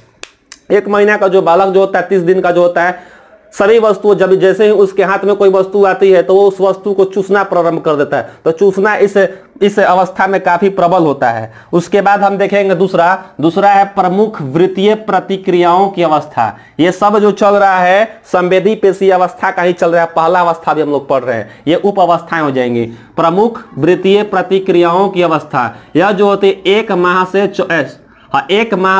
1 महीना का जो बालक जो होता है, 30 दिन का जो होता है, सभी वस्तुओं जब जैसे ही उसके हाथ में कोई वस्तु आती है तो वो उस वस्तु को चूसना प्रारंभ कर देता है। तो चूसना इस अवस्था में काफी प्रबल होता है। उसके बाद हम देखेंगे दूसरा है प्रमुख वृत्तीय प्रतिक्रियाओं की अवस्था। ये सब जो चल रहा है संवेदी पेशी अवस्था का ही चल रहा है। पहला अवस्था भी हम लोग पढ़ रहे हैं, ये उप अवस्थाएं हो जाएंगी। प्रमुख वृत्तीय प्रतिक्रियाओं की अवस्था, यह जो होती है 1 माह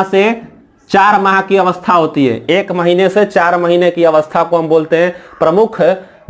से 4 माह की अवस्था होती है। 1 महीने से 4 महीने की अवस्था को हम बोलते हैं प्रमुख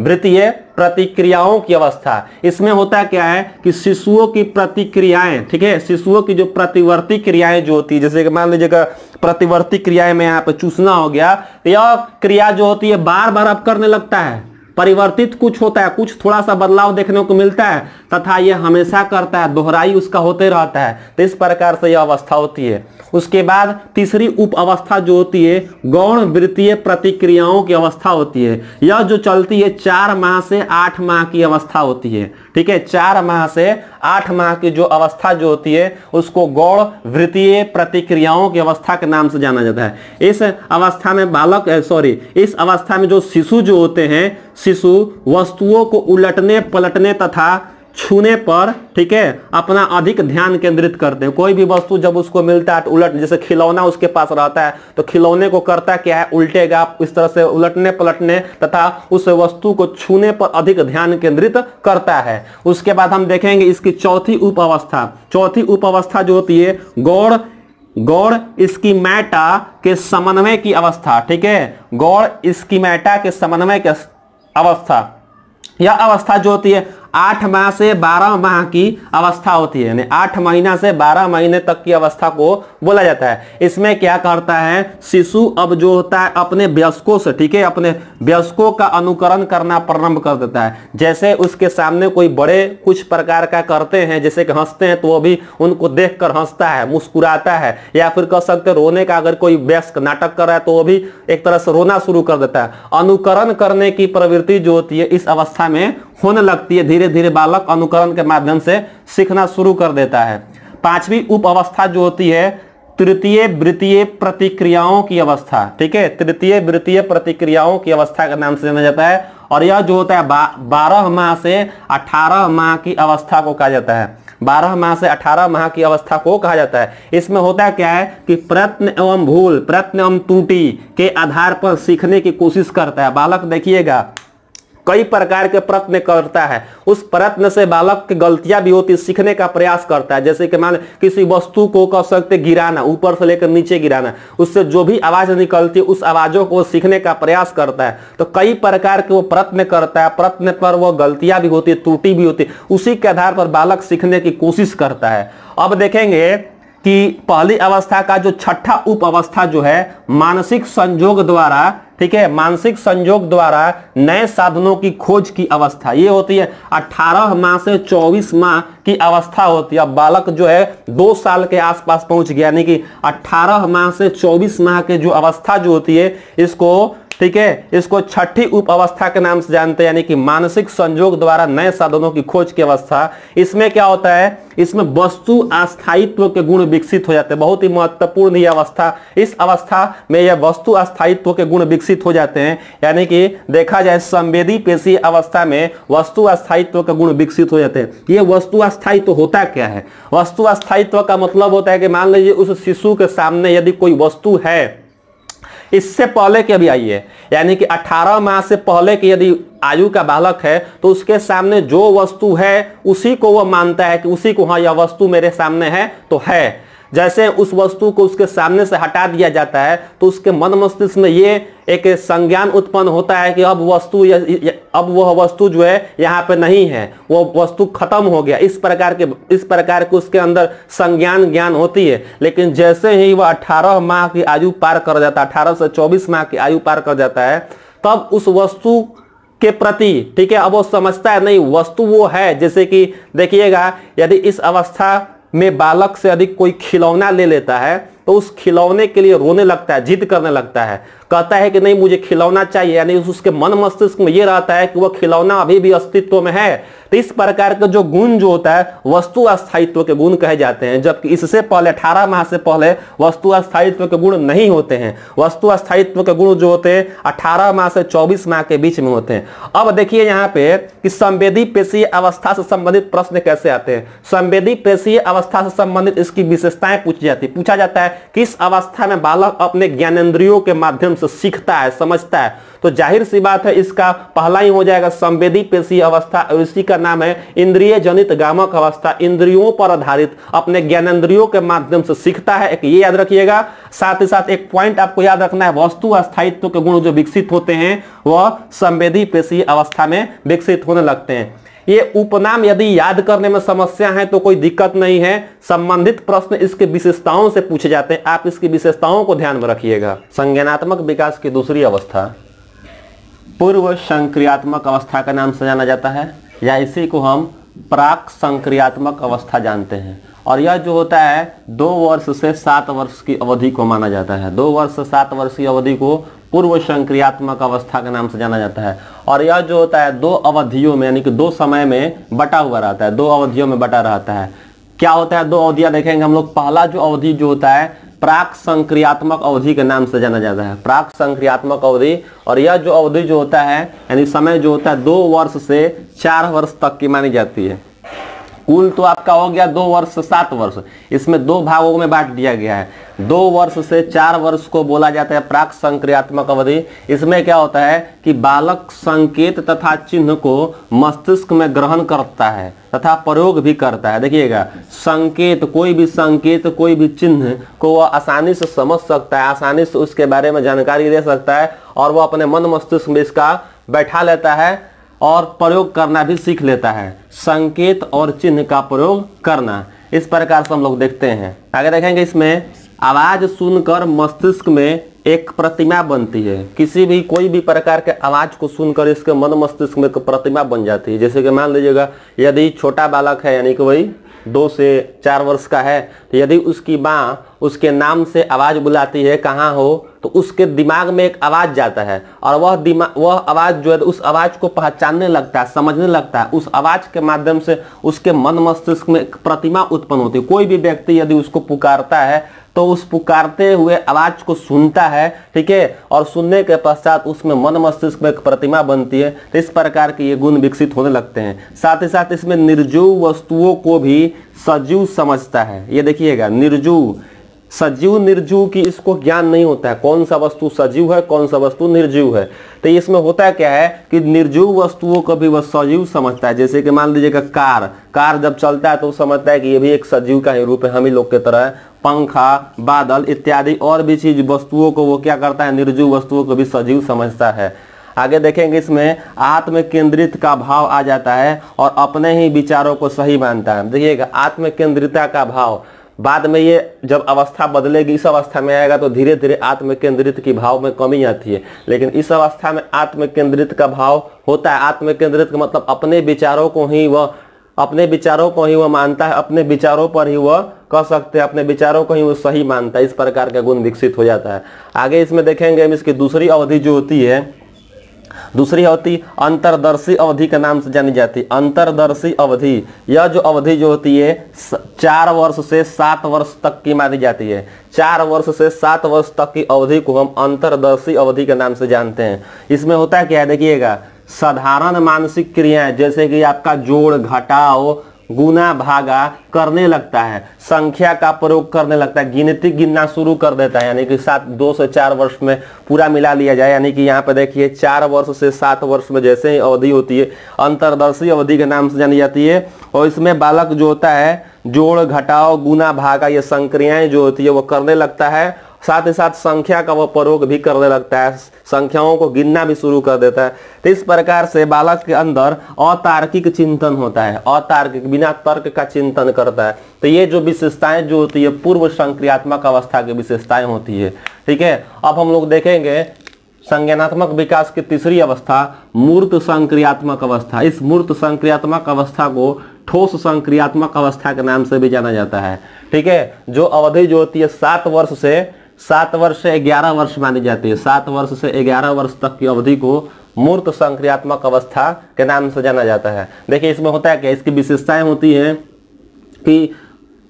वृत्तीय प्रतिक्रियाओं की अवस्था। इसमें होता क्या है कि शिशुओं की प्रतिक्रियाएं, ठीक है, शिशुओं की जो प्रतिवर्ती क्रियाएं जो होती है, जैसे कि मान लीजिएगा प्रतिवर्ती क्रियाएं में यहाँ पे चूसना हो गया, तो यह क्रिया जो होती है बार बार अब करने लगता है। परिवर्तित कुछ होता है, कुछ थोड़ा सा बदलाव देखने को मिलता है, तथा यह हमेशा करता है, दोहराई उसका होते रहता है। तो इस प्रकार से यह अवस्था होती है। उसके बाद तीसरी उप अवस्था जो होती है गौण वृत्तीय प्रतिक्रियाओं की अवस्था होती है। यह जो चलती है 4 माह से 8 माह की अवस्था होती है, ठीक है। 4 माह से 8 माह की जो अवस्था जो होती है उसको गौण वृत्तीय प्रतिक्रियाओं की अवस्था के नाम से जाना जाता है। इस अवस्था में इस अवस्था में जो शिशु जो होते हैं, शिशु वस्तुओं को उलटने पलटने तथा छूने पर, ठीक है, अपना अधिक ध्यान केंद्रित करते हैं। कोई भी वस्तु जब उसको मिलता है तो उलट, जैसे खिलौना उसके पास रहता है तो खिलौने को करता क्या है, उल्टेगा, इस तरह से उलटने पलटने तथा उस वस्तु को छूने पर अधिक ध्यान केंद्रित करता है। उसके बाद हम देखेंगे इसकी चौथी उप अवस्था जो होती है गौण स्कीमेटा के समन्वय की अवस्था, ठीक है, गौण स्कीमेटा के समन्वय की अवस्था। यह अवस्था जो होती है 8 माह से 12 माह की अवस्था होती है, यानी 8 महीना से 12 महीने तक की अवस्था को बोला जाता है। इसमें क्या करता है शिशु, अब जो होता है अपने वयस्कों से, ठीक है, अपने वयस्कों का अनुकरण करना प्रारंभ कर देता है। जैसे उसके सामने कोई बड़े कुछ प्रकार का करते हैं, जैसे कि हंसते हैं तो वो भी उनको देखकर हंसता है, मुस्कुराता है, या फिर कह सकते रोने का, अगर कोई वयस्क नाटक कर रहा है तो वो भी एक तरह से रोना शुरू कर देता है। अनुकरण करने की प्रवृत्ति जो होती है इस अवस्था में होने लगती है। धीरे धीरे बालक अनुकरण के माध्यम से सीखना शुरू कर देता है। 5वीं उप अवस्था जो होती है तृतीय वृत्तीय प्रतिक्रियाओं की अवस्था, ठीक है, तृतीय वृत्तीय प्रतिक्रियाओं की अवस्था का नाम से जाना जाता है। और यह जो होता है 12 माह से 18 माह की अवस्था को कहा जाता है। 12 माह से 18 माह की अवस्था को कहा जाता है। इसमें होता क्या है कि प्रयत्न एवं भूल, प्रयत्न एवं त्रुटि के आधार पर सीखने की कोशिश करता है बालक। देखिएगा कई प्रकार के प्रयत्न करता है, उस प्रयत्न से बालक की गलतियां भी होती, सीखने का प्रयास करता है। जैसे कि मान किसी वस्तु को कह सकते गिराना, ऊपर से लेकर नीचे गिराना, उससे जो भी आवाज निकलती है उस आवाजों को सीखने का प्रयास करता है। तो कई प्रकार के वो प्रयत्न करता है, प्रयत्न पर वो गलतियां भी होती है, त्रुटि भी होती है, उसी के आधार पर बालक सीखने की कोशिश करता है। अब देखेंगे कि पहली अवस्था का जो छठा उप अवस्था जो है मानसिक संयोग द्वारा, ठीक है, मानसिक संयोग द्वारा नए साधनों की खोज की अवस्था, ये होती है 18 माह से 24 माह की अवस्था होती है। अब बालक जो है 2 साल के आसपास पहुंच गया, यानी कि 18 माह से 24 माह के जो अवस्था जो होती है इसको, ठीक है, इसको छठी उप अवस्था के नाम से जानते हैं, यानी कि मानसिक संयोग द्वारा नए साधनों की खोज की अवस्था। इसमें क्या होता है, इसमें वस्तु अस्थायित्व के गुण विकसित हो जाते हैं। बहुत ही महत्वपूर्ण यह अवस्था, इस अवस्था में यह वस्तु अस्थायित्व के गुण विकसित हो जाते हैं। यानी कि देखा जाए संवेदी पेशी अवस्था में वस्तु अस्थायित्व के गुण विकसित हो जाते हैं। ये वस्तु अस्थायित्व होता क्या है? वस्तु अस्थायित्व का मतलब होता है कि मान लीजिए उस शिशु के सामने यदि कोई वस्तु है इससे पहले के भी आई है, यानी कि 18 माह से पहले की यदि आयु का बालक है तो उसके सामने जो वस्तु है उसी को वह मानता है कि उसी को, हाँ, यह वस्तु मेरे सामने है तो है। जैसे उस वस्तु को उसके सामने से हटा दिया जाता है तो उसके मन मस्तिष्क में ये एक संज्ञान उत्पन्न होता है कि अब वह वस्तु जो है यहाँ पे नहीं है, वो वस्तु खत्म हो गया। इस प्रकार के उसके अंदर संज्ञान ज्ञान होती है। लेकिन जैसे ही वह 18 माह की आयु पार कर जाता है, 18 से 24 माह की आयु पार कर जाता है, तब उस वस्तु के प्रति, ठीक है, अब वो समझता है नहीं वस्तु वो है। जैसे कि देखिएगा यदि इस अवस्था में बालक से अधिक कोई खिलौना ले लेता है तो उस खिलौने के लिए रोने लगता है, जिद करने लगता है, कहता है कि नहीं मुझे खिलौना चाहिए, यानी उसके मन मस्तिष्क में ये रहता है कि वह खिलौना अभी भी अस्तित्व में है। तो इस प्रकार का जो गुण जो होता है वस्तु अस्थायित्व के गुण कहे जाते हैं, जबकि इससे पहले 18 माह से पहले वस्तु अस्थायित्व के गुण नहीं होते हैं। वस्तु अस्थायित्व के गुण जो होते हैं 18 माह से 24 माह के बीच में होते हैं। अब देखिए यहाँ पे कि संवेदी पेशीय अवस्था से संबंधित प्रश्न कैसे आते हैं। संवेदी पेशीय अवस्था से संबंधित इसकी विशेषताएं पूछा जाता है किस अवस्था में बालक अपने ज्ञानेंद्रियों के माध्यम से सीखता है, समझता है। तो जाहिर सी बात है इसका पहला ही हो जाएगा संवेदी पेशीय अवस्था, और इसी का नाम है इंद्रिय जनित गामक अवस्था। इंद्रियों पर आधारित अपने ज्ञानेंद्रियों के माध्यम से सीखता है, एक ये याद रखिएगा। साथ ही साथ एक पॉइंट आपको याद रखना है, वस्तु अस्थायित्व के गुण जो विकसित होते हैं वह संवेदी पेशीय अवस्था में विकसित होने लगते हैं। ये उपनाम यदि याद करने में समस्या है तो कोई दिक्कत नहीं है, संबंधित प्रश्न इसके विशेषताओं से पूछे जाते हैं, आप इसकी विशेषताओं को ध्यान में रखिएगा। संज्ञानात्मक विकास की दूसरी अवस्था पूर्व संक्रियात्मक अवस्था का नाम से जाना जाता है, या इसी को हम प्राक संक्रियात्मक अवस्था जानते हैं। और यह जो होता है 2 वर्ष से 7 वर्ष की अवधि को माना जाता है। 2 वर्ष से 7 वर्ष की अवधि को पूर्व संक्रियात्मक अवस्था के नाम से जाना जाता है। और यह जो होता है 2 अवधियों में, यानी कि 2 समय में बटा हुआ रहता है, 2 अवधियों में बटा रहता है। क्या होता है 2 अवधियां देखेंगे हम लोग। पहला जो अवधि जो होता है प्राक संक्रियात्मक अवधि के नाम से जाना जाता है, प्राक संक्रियात्मक अवधि। और यह जो अवधि जो होता है यानी समय जो होता है 2 वर्ष से 4 वर्ष तक की मानी जाती है। कुल तो आपका हो गया 2 वर्ष से 7 वर्ष, इसमें 2 भागों में बांट दिया गया है। 2 वर्ष से 4 वर्ष को बोला जाता है प्राक संक्रियात्मक अवधि। इसमें क्या होता है कि बालक संकेत तथा चिन्ह को मस्तिष्क में ग्रहण करता है तथा प्रयोग भी करता है। देखिएगा, संकेत, कोई भी संकेत, कोई भी चिन्ह को वह आसानी से समझ सकता है, आसानी से उसके बारे में जानकारी दे सकता है, और वह अपने मन मस्तिष्क में इसका बैठा लेता है और प्रयोग करना भी सीख लेता है। संकेत और चिन्ह का प्रयोग करना, इस प्रकार से हम लोग देखते हैं। आगे देखेंगे, इसमें आवाज सुनकर मस्तिष्क में एक प्रतिमा बनती है। किसी भी कोई भी प्रकार के आवाज को सुनकर इसके मन मस्तिष्क में एक प्रतिमा बन जाती है। जैसे कि मान लीजिएगा यदि छोटा बालक है, यानी कि वही 2 से 4 वर्ष का है, तो यदि उसकी माँ उसके नाम से आवाज बुलाती है कहाँ हो, तो उसके दिमाग में एक आवाज जाता है, और वह आवाज जो है उस आवाज को पहचानने लगता है, समझने लगता है। उस आवाज के माध्यम से उसके मन मस्तिष्क में एक प्रतिमा उत्पन्न होती है। कोई भी व्यक्ति यदि उसको पुकारता है तो उस पुकारते हुए आवाज को सुनता है, ठीक है, और सुनने के पश्चात उसमें मन मस्तिष्क में एक प्रतिमा बनती है। तो इस प्रकार के ये गुण विकसित होने लगते हैं। साथ ही साथ इसमें निर्जीव वस्तुओं को भी सजीव समझता है। ये देखिएगा, निर्जीव, सजीव निर्जीव की इसको ज्ञान नहीं होता है, कौन सा वस्तु सजीव है कौन सा वस्तु निर्जीव है। तो इसमें होता क्या है कि निर्जीव वस्तुओं को भी वह सजीव समझता है। जैसे कि मान लीजिएगा कार जब चलता है तो समझता है कि ये भी एक सजीव का ही रूप है, हम ही लोग के तरह। पंखा, बादल इत्यादि और भी चीज वस्तुओं को वो क्या करता है, निर्जीव वस्तुओं को भी सजीव समझता है। आगे देखेंगे, इसमें आत्म केंद्रित का भाव आ जाता है और अपने ही विचारों को सही मानता है। देखिएगा, आत्म केंद्रितता का भाव, बाद में ये जब अवस्था बदलेगी, इस अवस्था में आएगा तो धीरे धीरे आत्म केंद्रित की भाव में कमी आती है, लेकिन इस अवस्था में आत्म केंद्रित का भाव होता है। आत्म केंद्रित का मतलब अपने विचारों को ही वह मानता है, अपने विचारों पर ही वह कह सकते हैं, अपने विचारों को ही वो सही मानता है। इस प्रकार का गुण विकसित हो जाता है। आगे इसमें देखेंगे हम इसकी दूसरी अवधि जो होती है, दूसरी अवधि अंतरदर्शी अवधि के नाम से जानी जाती है। अंतरदर्शी अवधि, यह जो अवधि जो होती है 4 वर्ष से 7 वर्ष तक की मानी जाती है। 4 वर्ष से 7 वर्ष तक की अवधि को हम अंतरदर्शी अवधि के नाम से जानते हैं। इसमें होता है क्या है, देखिएगा, साधारण मानसिक क्रियाएं जैसे कि आपका जोड़, घटाव, गुना, भागा करने लगता है, संख्या का प्रयोग करने लगता है, गिनती गिनना शुरू कर देता है। यानी कि 2 से 4 वर्ष में पूरा मिला लिया जाए, यानी कि यहाँ पे देखिए 4 वर्ष से 7 वर्ष में जैसे ही अवधि होती है अंतरदर्शी अवधि के नाम से जानी जाती है। और इसमें बालक जो होता है जोड़, घटाव, गुना, भागा ये संक्रियाएं जो होती है वो करने लगता है। साथ ही साथ संख्या का वह प्रयोग भी करने लगता है, संख्याओं को गिनना भी शुरू कर देता है। तो इस प्रकार से बालक के अंदर अतार्किक चिंतन होता है, अतार्किक बिना तर्क का चिंतन करता है। तो ये जो विशेषताएं जो होती है पूर्व संक्रियात्मक अवस्था की विशेषताएं होती है, ठीक है। अब हम लोग देखेंगे संज्ञानात्मक विकास की तीसरी अवस्था मूर्त संक्रियात्मक अवस्था। इस मूर्त संक्रियात्मक अवस्था को ठोस संक्रियात्मक अवस्था के नाम से भी जाना जाता है। ठीक है, जो अवधि जो होती है 7 वर्ष से 11 वर्ष मानी जाती है। 7 वर्ष से 11 वर्ष तक की अवधि को मूर्त संक्रियात्मक अवस्था के नाम से जाना जाता है। देखिए इसमें होता है क्या, इसकी विशेषताएं होती हैं कि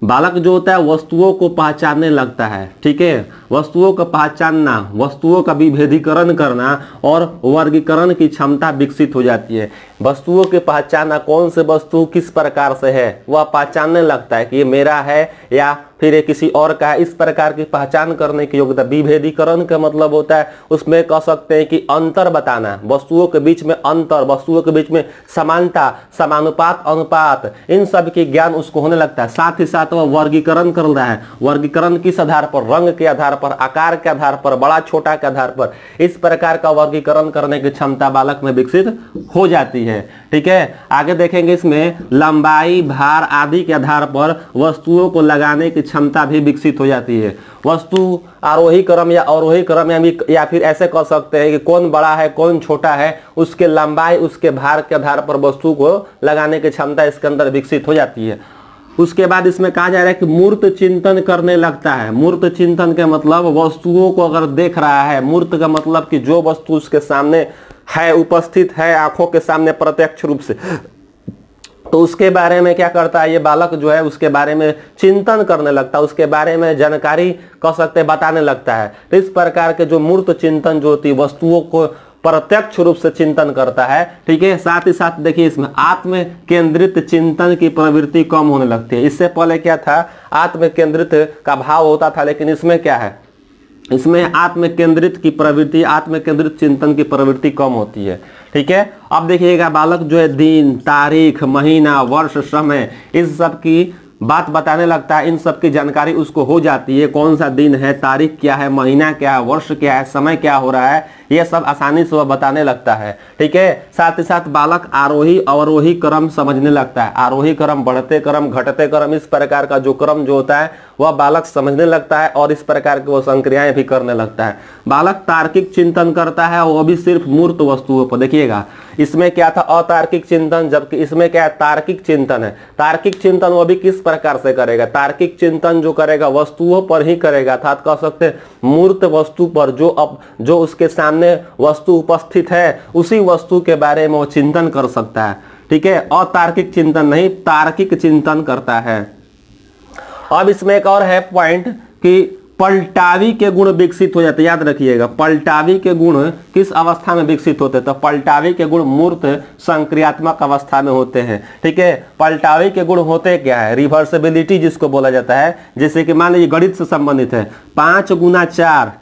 बालक जो होता है वस्तुओं को पहचानने लगता है। ठीक है, वस्तुओं का पहचानना, वस्तुओं का विभेदीकरण करना और वर्गीकरण की क्षमता विकसित हो जाती है। वस्तुओं के पहचानना, कौन से वस्तु किस प्रकार से है वह पहचानने लगता है कि ये मेरा है या फिर ये किसी और का है। इस प्रकार की पहचान करने की योग्यता। विभेदीकरण का मतलब होता है उसमें कह सकते हैं कि अंतर बताना, वस्तुओं के बीच में अंतर, वस्तुओं के बीच में समानता, समानुपात, अनुपात, इन सब की ज्ञान उसको होने लगता है। साथ ही साथ वह वर्गीकरण कर रहा है। वर्गीकरण किस आधार पर? रंग के आधार पर, आकार के आधार पर, बड़ा छोटा के आधार पर। इस प्रकार का वर्गीकरण करने की क्षमता बालक में विकसित हो जाती है। ठीक है, आगे देखेंगे इसमें लंबाई, भार आदि के आधार पर वस्तुओं को लगाने की क्षमता भी विकसित हो जाती है। वस्तु आरोही क्रम या अवरोही क्रम या फिर ऐसे कह सकते हैं कि कौन बड़ा है कौन छोटा है, उसके लंबाई उसके भार के आधार पर वस्तु को लगाने की क्षमता इसके अंदर विकसित हो जाती है। उसके बाद इसमें कहा जा रहा है कि मूर्त चिंतन करने लगता है। मूर्त चिंतन के मतलब वस्तुओं को अगर देख रहा है, मूर्त का मतलब कि जो वस्तु उसके सामने है, उपस्थित है आंखों के सामने प्रत्यक्ष रूप से, तो उसके बारे में क्या करता है ये बालक जो है, उसके बारे में चिंतन करने लगता है, उसके बारे में जानकारी कह सकते हैं बताने लगता है। तो इस प्रकार के जो मूर्त चिंतन जो होती है वस्तुओं को प्रत्यक्ष रूप से चिंतन करता है। ठीक है, साथ ही साथ देखिए इसमें आत्म केंद्रित चिंतन की प्रवृत्ति कम होने लगती है। इससे पहले क्या था, आत्म केंद्रित का भाव होता था, लेकिन इसमें क्या है, इसमें आत्म केंद्रित की प्रवृत्ति, आत्म केंद्रित चिंतन की प्रवृत्ति कम होती है। ठीक है, अब देखिएगा बालक जो है दिन, तारीख, महीना, वर्ष, समय, इस सब की बात बताने लगता है। इन सब की जानकारी उसको हो जाती है। कौन सा दिन है, तारीख क्या है, महीना क्या है, वर्ष क्या है, समय क्या हो रहा है, ये सब आसानी से वह बताने लगता है। ठीक है, साथ ही साथ बालक आरोही अवरोही क्रम समझने लगता है। आरोही क्रम, बढ़ते क्रम, घटते क्रम, इस प्रकार का जो क्रम जो होता है वह बालक समझने लगता है और इस प्रकार की वो संक्रियाएं भी करने लगता है। बालक तार्किक चिंतन करता है, वो भी सिर्फ मूर्त वस्तुओं पर। देखिएगा इसमें क्या था, अतार्किक चिंतन, जबकि इसमें क्या है, तार्किक चिंतन है। तार्किक चिंतन वो भी किस प्रकार से करेगा, तार्किक चिंतन जो करेगा वस्तुओं पर ही करेगा, अर्थात कह सकते हैं मूर्त वस्तु पर, जो उसके सामने वस्तु उपस्थित है उसी वस्तु के बारे में वो चिंतन कर सकता है। ठीक है, अतार्किक चिंतन नहीं, तार्किक चिंतन करता है। अब इसमें एक और है पॉइंट कि पलटावी के गुण विकसित हो जाते। याद रखिएगा, पलटावी के गुण किस अवस्था में विकसित होते हैं, तो पलटावी के गुण मूर्त संक्रियात्मक अवस्था में होते हैं। ठीक है, पलटावी के गुण होते क्या है, रिवर्सिबिलिटी जिसको बोला जाता है। जैसे कि मान लीजिए गणित से संबंधित है, 5 गुना 4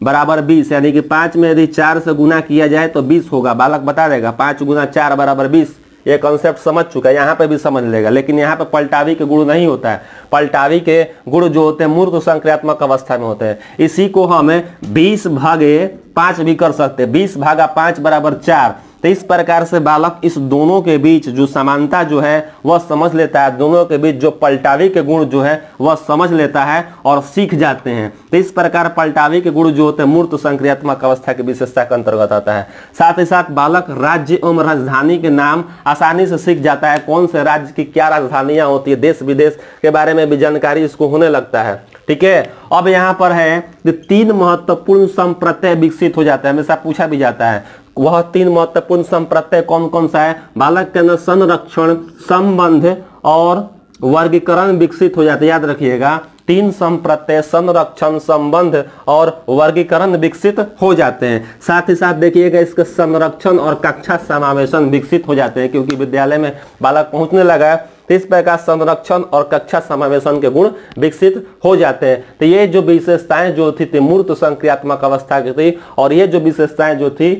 बराबर 20, यानी कि 5 में यदि 4 से गुना किया जाए तो 20 होगा। बालक बता देगा 5 गुना 4 बराबर 20। ये कॉन्सेप्ट समझ चुका है, यहाँ पे भी समझ लेगा। लेकिन यहाँ पे पलटावी के गुण नहीं होता है। पलटावी के गुण जो होते हैं मूर्त संक्रियात्मक अवस्था में होते हैं। इसी को हम 20 भागे 5 भी कर सकते हैं। 20 भागा 5 बराबर 4। तो इस प्रकार से बालक इस दोनों के बीच जो समानता जो है वह समझ लेता है। दोनों के बीच जो पलटावी के गुण जो है वह समझ लेता है और सीख जाते हैं। तो इस प्रकार पलटावी के गुण जो होते हैं मूर्त संक्रियात्मक अवस्था की विशेषता के अंतर्गत आता है। साथ ही साथ बालक राज्य एवं राजधानी के नाम आसानी से सीख जाता है। कौन से राज्य की क्या राजधानियां होती है, देश विदेश के बारे में भी जानकारी इसको होने लगता है। ठीक है, अब यहाँ पर है कि 3 महत्वपूर्ण संप्रत्यय विकसित हो जाता है। हमेशा पूछा भी जाता है वह 3 महत्वपूर्ण संप्रत्यय कौन कौन सा है। बालक के अंदर संरक्षण, संबंध और वर्गीकरण विकसित हो जाते हैं। याद रखिएगा 3 संप्रत्यय, संरक्षण, संबंध और वर्गीकरण विकसित हो जाते हैं। साथ ही साथ देखिएगा इसके संरक्षण और कक्षा समावेशन विकसित हो जाते हैं, क्योंकि विद्यालय में बालक पहुंचने लगा है। तो इस प्रकार संरक्षण और कक्षा समावेशन के गुण विकसित हो जाते हैं। तो ये जो विशेषताएं जो थी मूर्त संक्रियात्मक अवस्था की थी, और ये जो विशेषताएं जो थी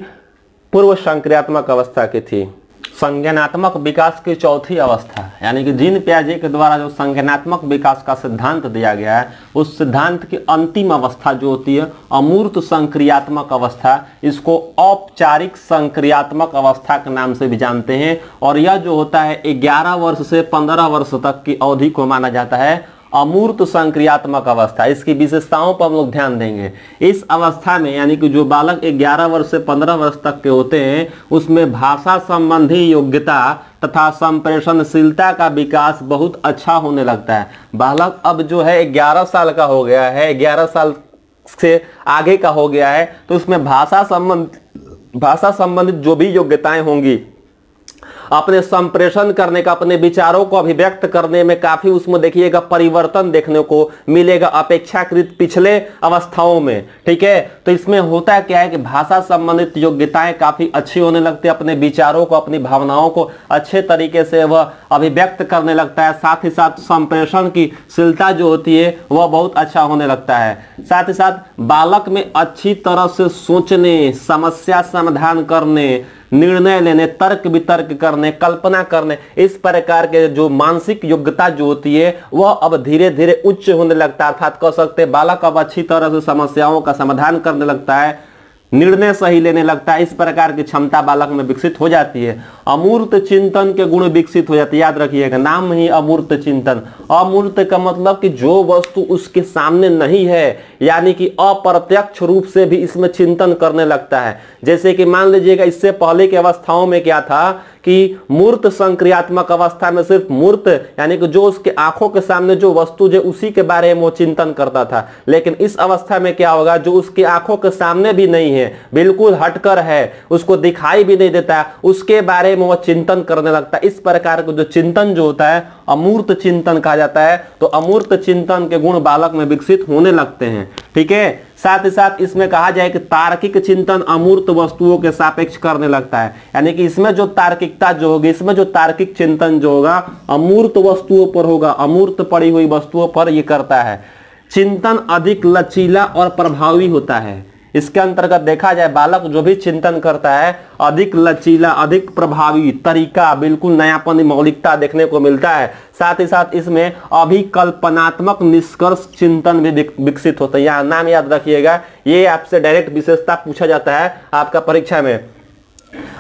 पूर्व संक्रियात्मक अवस्था की थी। संज्ञानात्मक विकास की चौथी अवस्था, यानी कि जीन पियाजे के द्वारा जो संज्ञानात्मक विकास का सिद्धांत दिया गया है, उस सिद्धांत की अंतिम अवस्था जो होती है अमूर्त संक्रियात्मक अवस्था, इसको औपचारिक संक्रियात्मक अवस्था के नाम से भी जानते हैं। और यह जो होता है 11 वर्ष से 15 वर्ष तक की अवधि को माना जाता है अमूर्त संक्रियात्मक अवस्था। इसकी विशेषताओं पर हम लोग ध्यान देंगे। इस अवस्था में यानी कि जो बालक 11 वर्ष से 15 वर्ष तक के होते हैं उसमें भाषा संबंधी योग्यता तथा संप्रेषणशीलता का विकास बहुत अच्छा होने लगता है। बालक अब जो है 11 साल का हो गया है, 11 साल से आगे का हो गया है, तो उसमें भाषा संबंधित जो भी योग्यताएं होंगी, अपने संप्रेषण करने का, अपने विचारों को अभिव्यक्त करने में काफी उसमें देखिएगा परिवर्तन देखने को मिलेगा अपेक्षाकृत पिछले अवस्थाओं में। ठीक है, तो इसमें होता क्या है कि भाषा संबंधित योग्यताएं काफी अच्छी होने लगती है, अपने विचारों को, अपनी भावनाओं को अच्छे तरीके से वह अभिव्यक्त करने लगता है। साथ ही साथ संप्रेषण की शीलता जो होती है वह बहुत अच्छा होने लगता है। साथ ही साथ बालक में अच्छी तरह से सोचने, समस्या समाधान करने, निर्णय लेने, तर्क वितर्क करने, कल्पना करने, इस प्रकार के जो मानसिक योग्यता जो होती है वह अब धीरे धीरे उच्च होने लगता है। अर्थात कह सकते हैं बालक अब अच्छी तरह से समस्याओं का समाधान करने लगता है, निर्णय सही लेने लगता है। इस प्रकार की क्षमता बालक में विकसित हो जाती है। अमूर्त चिंतन के गुण विकसित हो जाते हैं। याद रखिएगा, नाम ही अमूर्त चिंतन। अमूर्त का मतलब कि जो वस्तु उसके सामने नहीं है, यानी कि अप्रत्यक्ष रूप से भी इसमें चिंतन करने लगता है। जैसे कि मान लीजिएगा इससे पहले की अवस्थाओं में क्या था कि मूर्त संक्रियात्मक अवस्था में सिर्फ मूर्त यानी कि जो उसके आंखों के सामने जो वस्तु जो उसी के बारे में वो चिंतन करता था। लेकिन इस अवस्था में क्या होगा, जो उसकी आंखों के सामने भी नहीं है, बिल्कुल हटकर है, उसको दिखाई भी नहीं देता, उसके बारे में वह चिंतन करने लगता है। इस प्रकार का जो चिंतन जो होता है अमूर्त चिंतन कहा जाता है। तो अमूर्त चिंतन के गुण बालक में विकसित होने लगते हैं। ठीक है, साथ ही साथ इसमें कहा जाए कि तार्किक चिंतन अमूर्त वस्तुओं के सापेक्ष करने लगता है, यानी कि इसमें जो तार्किकता जो होगी, इसमें जो तार्किक चिंतन जो होगा अमूर्त वस्तुओं पर होगा, अमूर्त पड़ी हुई वस्तुओं पर ये करता है। चिंतन अधिक लचीला और प्रभावी होता है। इसके अंतर्गत देखा जाए बालक जो भी चिंतन करता है अधिक लचीला, अधिक प्रभावी तरीका, बिल्कुल नयापन, मौलिकता देखने को मिलता है। साथ ही साथ इसमें अभिकल्पनात्मक निष्कर्ष चिंतन भी विकसित होता है। यहाँ नाम याद रखिएगा, ये आपसे डायरेक्ट विशेषता पूछा जाता है आपका परीक्षा में।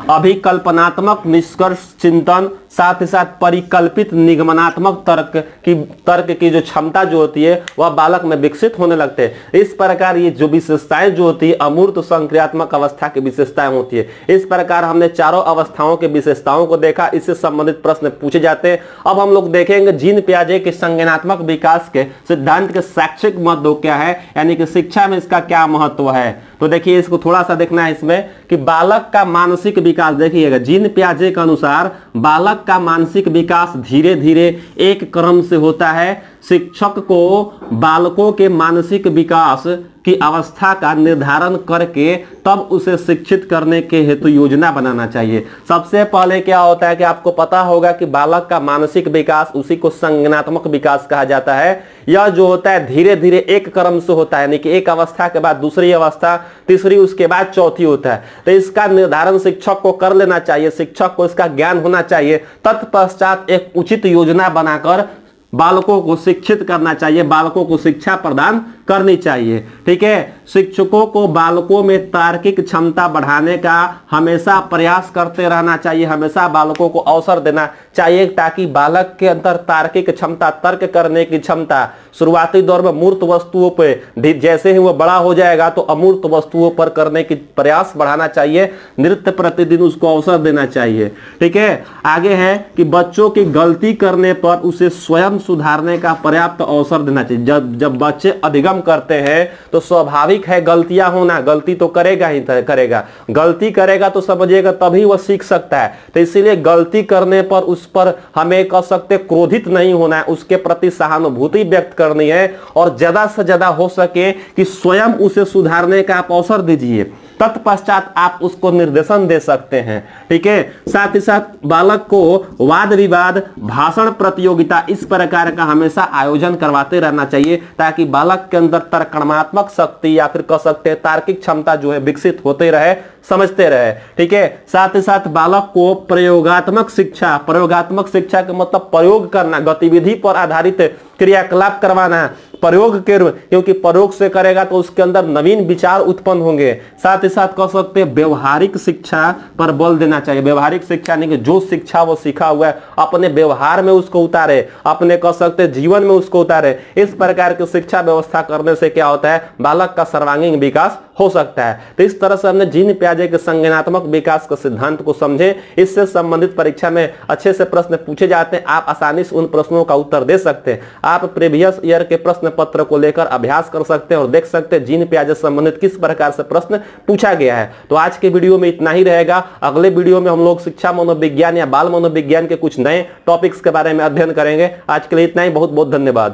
अभिकल्पनात्मक निष्कर्ष चिंतन, साथ ही साथ परिकल्पित निगमनात्मक तर्क की जो क्षमता जो होती है वह बालक में विकसित होने लगते हैं। इस प्रकार ये जो विशेषताएं जो होती है अमूर्त संक्रियात्मक अवस्था की विशेषताएं होती है। इस प्रकार हमने चारों अवस्थाओं के विशेषताओं को देखा, इससे संबंधित प्रश्न पूछे जाते हैं। अब हम लोग देखेंगे जीन पियाजे के संज्ञानात्मक विकास के सिद्धांत के शैक्षिक महत्व क्या है, यानी कि शिक्षा में इसका क्या महत्व है। तो देखिए इसको थोड़ा सा देखना है इसमें कि बालक का मानसिक विकास, देखिएगा जीन पियाजे के अनुसार बालक का मानसिक विकास धीरे धीरे एक क्रम से होता है। शिक्षक को बालकों के मानसिक विकास की अवस्था का निर्धारण करके तब उसे शिक्षित करने के हेतु योजना बनाना चाहिए। सबसे पहले क्या होता है कि आपको पता होगा कि बालक का मानसिक विकास, उसी को संज्ञानात्मक विकास कहा जाता है। यह जो होता है धीरे धीरे एक क्रम से होता है, यानी कि एक अवस्था के बाद दूसरी अवस्था, तीसरी, उसके बाद चौथी होता है। तो इसका निर्धारण शिक्षक को कर लेना चाहिए, शिक्षक को इसका ज्ञान होना चाहिए। तत्पश्चात एक उचित योजना बनाकर बालकों को शिक्षित करना चाहिए, बालकों को शिक्षा प्रदान करनी चाहिए। ठीक है, शिक्षकों को बालकों में तार्किक क्षमता बढ़ाने का हमेशा प्रयास करते रहना चाहिए, हमेशा बालकों को अवसर देना चाहिए ताकि बालक के अंदर तार्किक क्षमता, तर्क करने की क्षमता शुरुआती दौर में मूर्त वस्तुओं पे, जैसे ही वो बड़ा हो जाएगा तो अमूर्त वस्तुओं पर करने की प्रयास बढ़ाना चाहिए, नित्य प्रतिदिन उसको अवसर देना चाहिए। ठीक है, आगे है कि बच्चों की गलती करने पर उसे स्वयं सुधारने का पर्याप्त अवसर देना चाहिए। जब बच्चे अधिगम करते हैं तो स्वाभाविक है गलतियां होना, गलती तो करेगा ही करेगा, गलती करेगा तो समझिएगा तभी वह सीख सकता है। तो इसीलिए गलती करने पर उस पर हमें कह सकते क्रोधित नहीं होना है, उसके प्रति सहानुभूति व्यक्त करनी है और ज्यादा से ज्यादा हो सके कि स्वयं उसे सुधारने का आप अवसर दीजिए, तत्पश्चात आप उसको निर्देशन दे सकते हैं। ठीक है, साथ ही साथ बालक को वाद विवाद, भाषण प्रतियोगिता इस प्रकार का हमेशा आयोजन करवाते रहना चाहिए ताकि बालक के अंदर तर्कणात्मक शक्ति या फिर कह सकते हैं तार्किक क्षमता जो है विकसित होते रहे, समझते रहे। ठीक है, साथ ही साथ बालक को प्रयोगात्मक शिक्षा, प्रयोगात्मक शिक्षा का मतलब प्रयोग करना, गतिविधि पर आधारित क्रियाकलाप करवाना है, प्रयोग के, क्योंकि प्रयोग से करेगा तो उसके अंदर नवीन विचार उत्पन्न होंगे। साथ ही साथ कह सकते हैं व्यवहारिक शिक्षा पर बल देना चाहिए। व्यवहारिक शिक्षा नहीं कि जो शिक्षा वो सीखा हुआ है अपने व्यवहार में उसको उतारे, अपने कह सकते हैं जीवन में उसको उतारे। इस प्रकार की शिक्षा व्यवस्था करने से क्या होता है, बालक का सर्वांगीण विकास हो सकता है। तो इस तरह से हमने जीन पियाजे के संज्ञानात्मक विकास के सिद्धांत को समझे। इससे संबंधित परीक्षा में अच्छे से प्रश्न पूछे जाते हैं, आप आसानी से उन प्रश्नों का उत्तर दे सकते हैं। आप प्रीवियस ईयर के प्रश्न पत्र को लेकर अभ्यास कर सकते हैं और देख सकते हैं जीन पियाजे से संबंधित किस प्रकार से प्रश्न पूछा गया है। तो आज के वीडियो में इतना ही रहेगा। अगले वीडियो में हम लोग शिक्षा मनोविज्ञान या बाल मनोविज्ञान के कुछ नए टॉपिक्स के बारे में अध्ययन करेंगे। आज के लिए इतना ही, बहुत बहुत धन्यवाद।